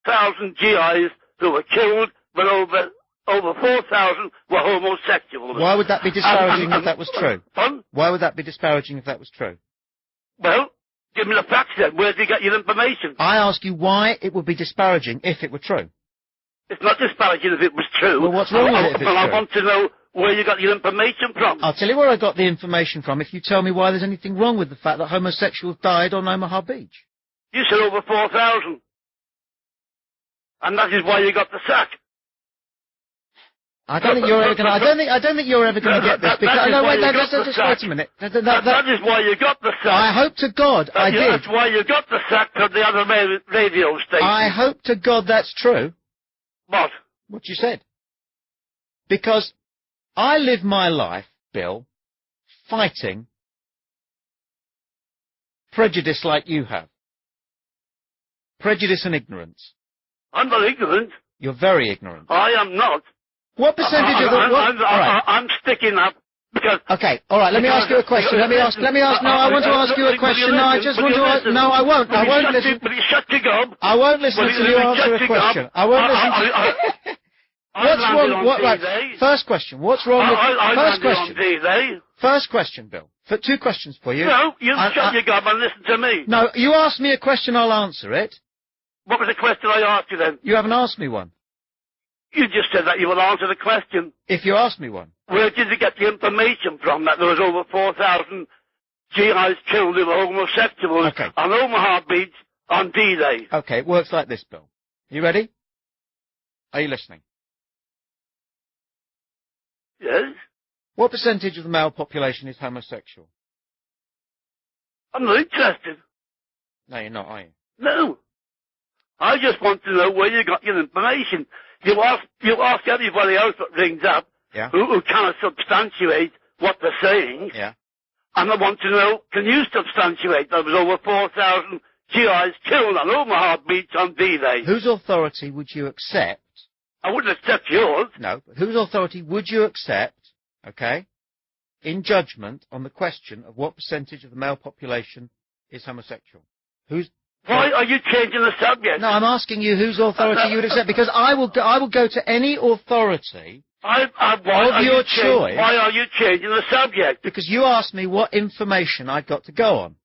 1,000 GIs who were killed, but over 4,000 were homosexual. Why would that be disparaging if that was true? Why would that be disparaging if that was true? Well, give me the facts then. Where did you get your information? I ask you why it would be disparaging if it were true. It's not disparaging if it was true. Well, what's wrong with it if it's true? I want to know where you got your information from. I'll tell you where I got the information from if you tell me why there's anything wrong with the fact that homosexuals died on Omaha Beach. You said over 4,000. And that is why you got the sack. I don't think you're ever going to. I don't think you're ever going to get this. Because just wait a minute. That is why you got the sack. I hope to God I did. That's why you got the sack from the other radio station. I hope to God that's true. What? What you said. Because I live my life, Bill, fighting prejudice like you have. Prejudice and ignorance. I'm not ignorant. You're very ignorant. I am not. What percentage of the... I'm sticking up Because... Okay, alright, let me ask you a question. Let me ask, no, I want to ask you a question. No, I just want to, no, I won't listen. Will you shut your gob? I won't listen until you answer a question. I won't listen. What's wrong, right, first question, what's wrong with, first question. First question, Bill. Two questions for you. No, you shut your gob and listen to me. No, you ask me a question, I'll answer it. What was the question I asked you then? You haven't asked me one. You just said that you will answer the question. If you ask me one. Where did you get the information from that there was over 4,000 GIs killed who were homosexuals on Omaha Beach on D-Day? Okay, it works like this, Bill. You ready? Are you listening? Yes. What percentage of the male population is homosexual? I'm not interested. No, you're not, are you? No. I just want to know where you got your information. You ask everybody else that rings up who cannot substantiate what they're saying. Yeah. And I want to know, can you substantiate there was over 4,000 GIs killed on Omaha Beach on D-Day? Whose authority would you accept? I wouldn't accept yours. No, but whose authority would you accept, okay, in judgment on the question of what percentage of the male population is homosexual? Why are you changing the subject? No, I'm asking you whose authority you would accept, because I will go to any authority of your choice. Why are you changing the subject? Because you asked me what information I've got to go on.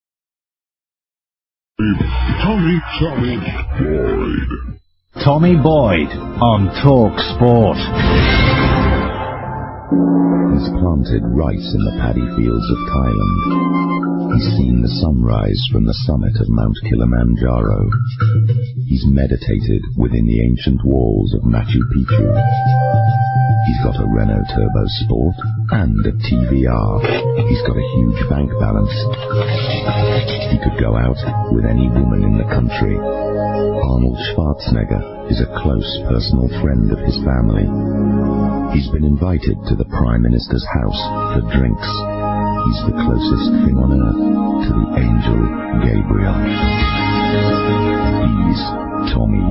Tommy Boyd. Tommy Boyd on Talk Sport. He's planted rice in the paddy fields of Thailand. He's seen the sunrise from the summit of Mount Kilimanjaro. He's meditated within the ancient walls of Machu Picchu. He's got a Renault Turbo Sport and a TVR. He's got a huge bank balance. He could go out with any woman in the country. Arnold Schwarzenegger is a close personal friend of his family. He's been invited to the Prime Minister's house for drinks. He's the closest thing on earth to the angel Gabriel. He's Tommy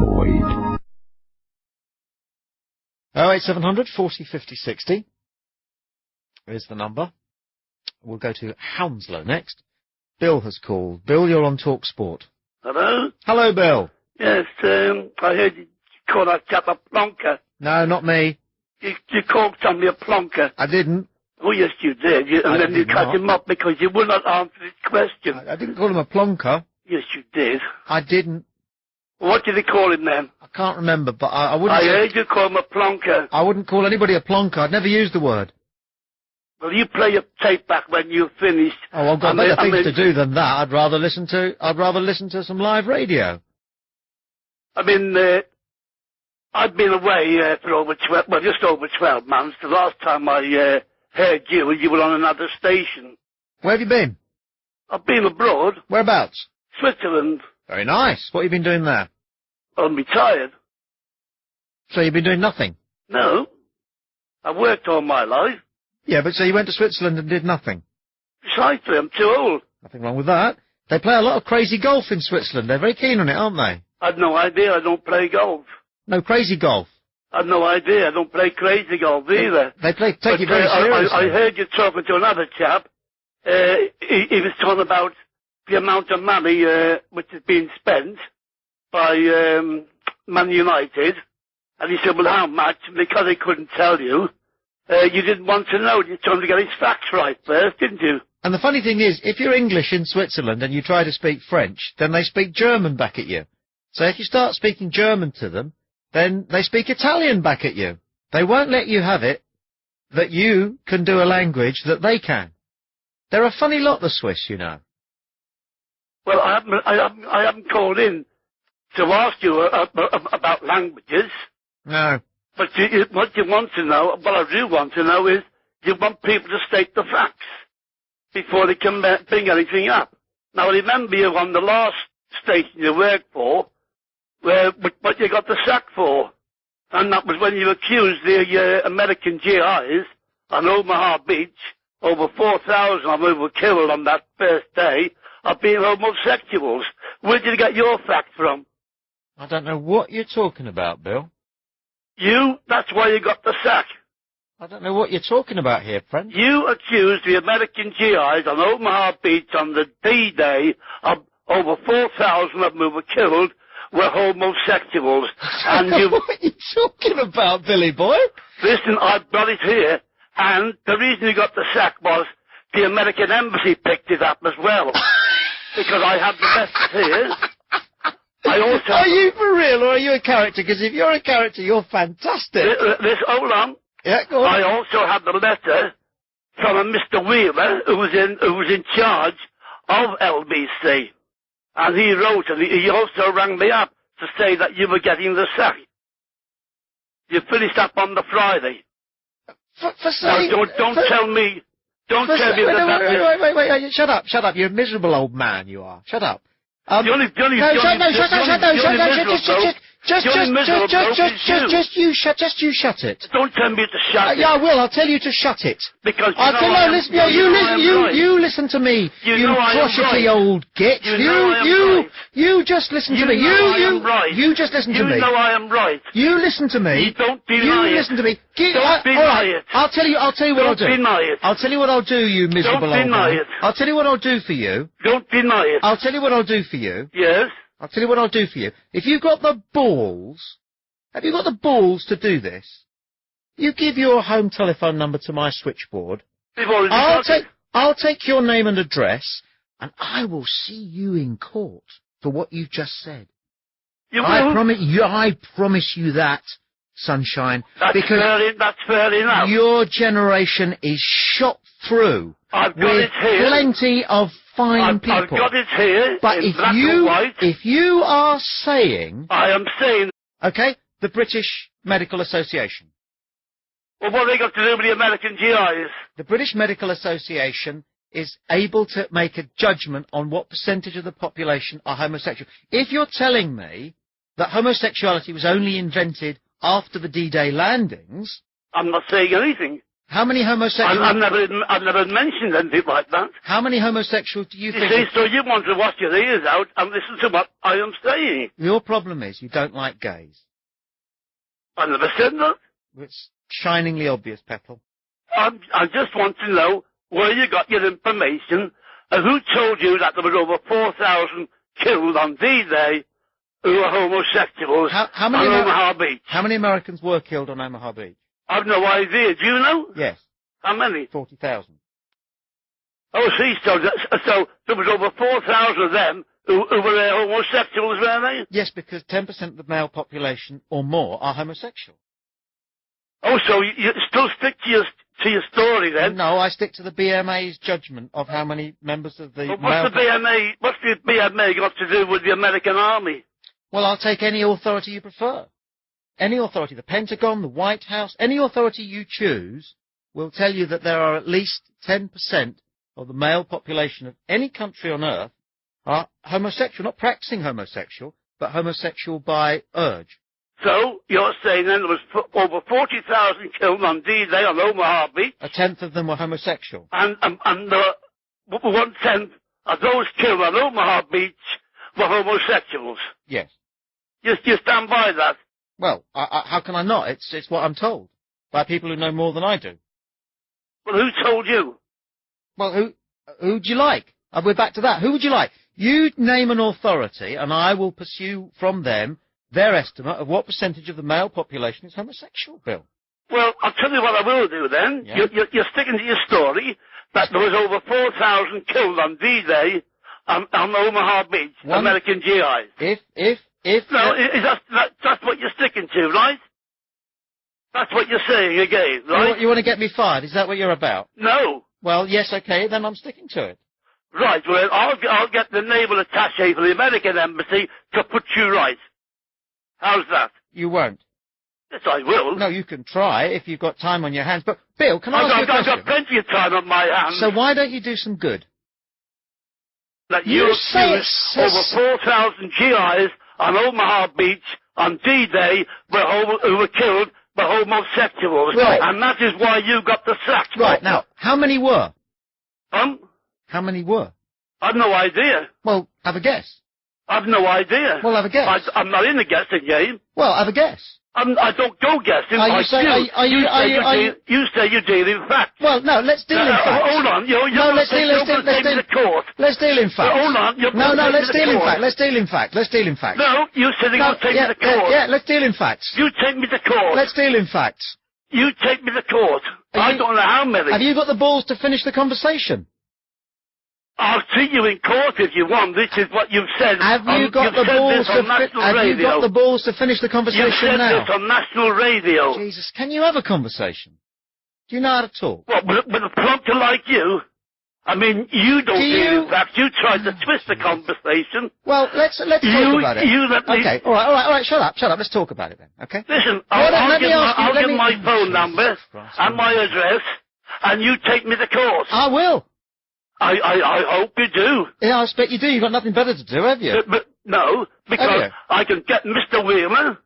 Boyd. 08700 40 50 60 is the number. We'll go to Hounslow next. Bill has called. Bill, you're on Talk Sport. Hello? Hello, Bill. Yes, I heard you call that chap a plonker. No, not me. You called somebody a plonker. I didn't. Oh, yes, you did. And then you cut him up because you would not answer his question. I didn't call him a plonker. Yes, you did. I didn't. What did he call him then? I can't remember, but I wouldn't... I heard you call him a plonker. I wouldn't call anybody a plonker. I'd never used the word. Well, you play your tape back when you've finished. Oh, I've got better things to do than that. I'd rather listen to some live radio. I mean, I've been away for just over 12 months. The last time I heard you were on another station. Where have you been? I've been abroad. Whereabouts? Switzerland. Very nice. What have you been doing there? I'm retired. So you've been doing nothing? No. I've worked all my life. Yeah, but so you went to Switzerland and did nothing? Precisely, I'm too old. Nothing wrong with that. They play a lot of crazy golf in Switzerland. They're very keen on it, aren't they? I've no idea. I don't play golf. No, crazy golf. I've no idea. I don't play crazy golf either. They take it very seriously. I heard you talking to another chap. He was talking about the amount of money which is being spent by Man United. And he said, well, how much? And because he couldn't tell you, you didn't want to know. You told him to get his facts right first, didn't you? And the funny thing is, if you're English in Switzerland and you try to speak French, then they speak German back at you. So if you start speaking German to them, then they speak Italian back at you. They won't let you have it that you can do a language that they can. They're a funny lot, the Swiss, you know. Well, I haven't called in to ask you about languages. No. But what you want to know, what I do want to know is, you want people to state the facts before they can bring anything up. Now, remember you on the last station you worked for, what you got the sack for. And that was when you accused the American GIs on Omaha Beach, over 4,000 of them were killed on that first day, of being homosexuals. Where did you get your fact from? I don't know what you're talking about, Bill. That's why you got the sack. I don't know what you're talking about here, friend. You accused the American GIs on Omaha Beach on the D-Day of over 4,000 of them who were killed were homosexuals. And you... What are you talking about, Billy boy? Listen, I've got it here, and the reason you got the sack was the American Embassy picked it up as well. Because I have the letters here. I also... Are you for real, or are you a character? Because if you're a character, you're fantastic. Hold on. Yeah, go on. I also have the letter from a Mr. Wheeler, who was in charge of LBC. And he wrote, and he also rang me up to say that you were getting the sack. You finished up on the Friday. For saying... No, don't tell me... Don't tell me that... Wait, shut up. You're a miserable old man, you are. Shut up. Just you shut it. Don't tell me to shut it. Yeah, I will. I'll tell you to shut it. Because you listen to me. You crotchety old git. You just listen to me. You just listen to me. You know I am right. You listen to me. You don't deny it. You listen to me. Don't deny it. I'll tell you what I'll do. Don't deny it. I'll tell you what I'll do, you miserable old man. Don't deny it. I'll tell you what I'll do for you. Don't deny it. I'll tell you what I'll do for you. Yes? I'll tell you what I'll do for you. If you've got the balls, have you got the balls to do this? You give your home telephone number to my switchboard. I'll take your name and address, and I will see you in court for what you've just said. I promise you that, sunshine. That's fair enough. Your generation is shot through with plenty of fine people. I've got it here. But in black and white. If you are saying, I am saying, okay, the British Medical Association. Well, what have they got to do with the American GIs? The British Medical Association is able to make a judgment on what percentage of the population are homosexual. If you're telling me that homosexuality was only invented after the D-Day landings... I'm not saying anything. How many homosexuals... I've never mentioned anything like that. How many homosexuals do you think... You see, so you want to wash your ears out and listen to what I am saying. Your problem is you don't like gays. I never said that. It's shiningly obvious, Petal. I just want to know where you got your information and who told you that there were over 4,000 killed on D-Day who were homosexuals on Omaha Beach. How many Americans were killed on Omaha Beach? I've no idea. Do you know? Yes. How many? 40,000. Oh, see, so there was over 4,000 of them who were homosexuals, were they? Yes, because 10% of the male population or more are homosexual. Oh, so you still stick to your story then? No, I stick to the BMA's judgment of how many members of the What's the BMA got to do with the American Army? Well, I'll take any authority you prefer. Any authority, the Pentagon, the White House, any authority you choose will tell you that there are at least 10% of the male population of any country on Earth are homosexual, not practicing homosexual, but homosexual by urge. So, you're saying then there was over 40,000 killed on D-Day on Omaha Beach? A tenth of them were homosexual. And 1/10 of those killed on Omaha Beach were homosexuals? Yes. You stand by that? Well, how can I not? It's what I'm told by people who know more than I do. Well, who told you? Well, who'd you like? We're back to that. Who would you like? You name an authority, and I will pursue from them their estimate of what percentage of the male population is homosexual, Bill. Well, I'll tell you what I will do then. Yeah. You're sticking to your story that there was over 4,000 killed on D-Day on Omaha Beach, American GIs. That's what you're sticking to, right? That's what you're saying again, right? You want to get me fired? Is that what you're about? No. Well, yes, okay, then I'm sticking to it. Right, well, I'll get the naval attaché for the American Embassy to put you right. How's that? You won't. Yes, I will. No, you can try if you've got time on your hands. But, Bill, can I ask you a question? I've got plenty of time on my hands. So why don't you do some good? That you accused over 4,000 GIs on Omaha Beach on D-Day who were killed by homosexuals. Right. And that is why you got the sack. Right, now, how many were? How many were? I've no idea. Well, have a guess. I've no idea. Well, have a guess. I'm not in the guessing game. Well, have a guess. I don't go guessing. You say you deal in facts. Well, no, let's deal in facts. Hold on. Let's deal in facts. Hold on. Let's deal in facts. Let's deal in facts. Let's deal in facts. No, you said you're going to take me to court. Yeah, let's deal in facts. You take me to court. Let's deal in facts. You take me to court. I don't know how many. Have you got the balls to finish the conversation? I'll see you in court if you want. This is what you've said. Have you got the balls to finish the conversation now? You've said this on national radio. Jesus, can you have a conversation? Do you know how to talk? What, with a plonker like you? I mean, you don't deal in facts. You tried to twist the conversation. Well, let's talk about it. Okay, all right, shut up. Let's talk about it then, okay? Listen, I'll give my phone number and my address, and you take me to court. I will. I hope you do. Yeah, I expect you do. You've got nothing better to do, have you? But no, because I can get Mr. Weimer.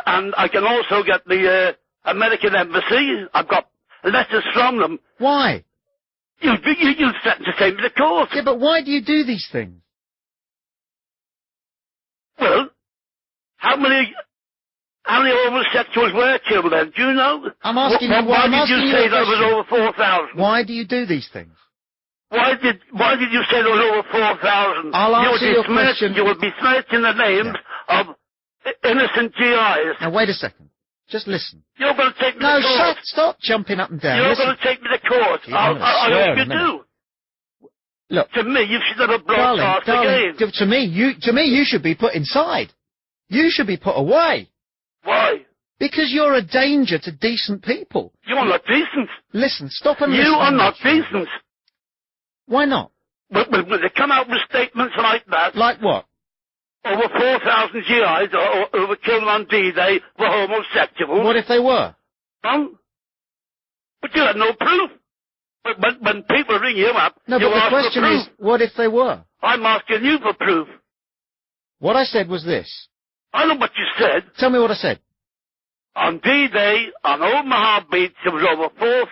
And I can also get the American Embassy. I've got letters from them. Why? You threatened to take me to court. Yeah, but why do you do these things? Well, how many homosexuals were killed then? Do you know? I'm asking you. Why did you say there was over 4,000? Why do you do these things? Why did you say there was over 4,000? I'll answer your question. You would be smirching the names of innocent GIs. Now wait a second. Just listen. You're going to take me to court. Stop jumping up and down. You're going to take me to court. I hope you do. Look, to me, you should have broadcast darling, to me, you should be put inside. You should be put away. Why? Because you're a danger to decent people. You are not decent. Listen, stop and listen. You are not decent. Why not? When they come out with statements like that. Like what? Over 4,000 GIs who were killed on D-Day were homosexuals. What if they were? But you had no proof. But when people ring you up, no, but the question is, what if they were? I'm asking you for proof. What I said was this. I know what you said. Tell me what I said. On D-Day, on Omaha Beach, there was over 4,000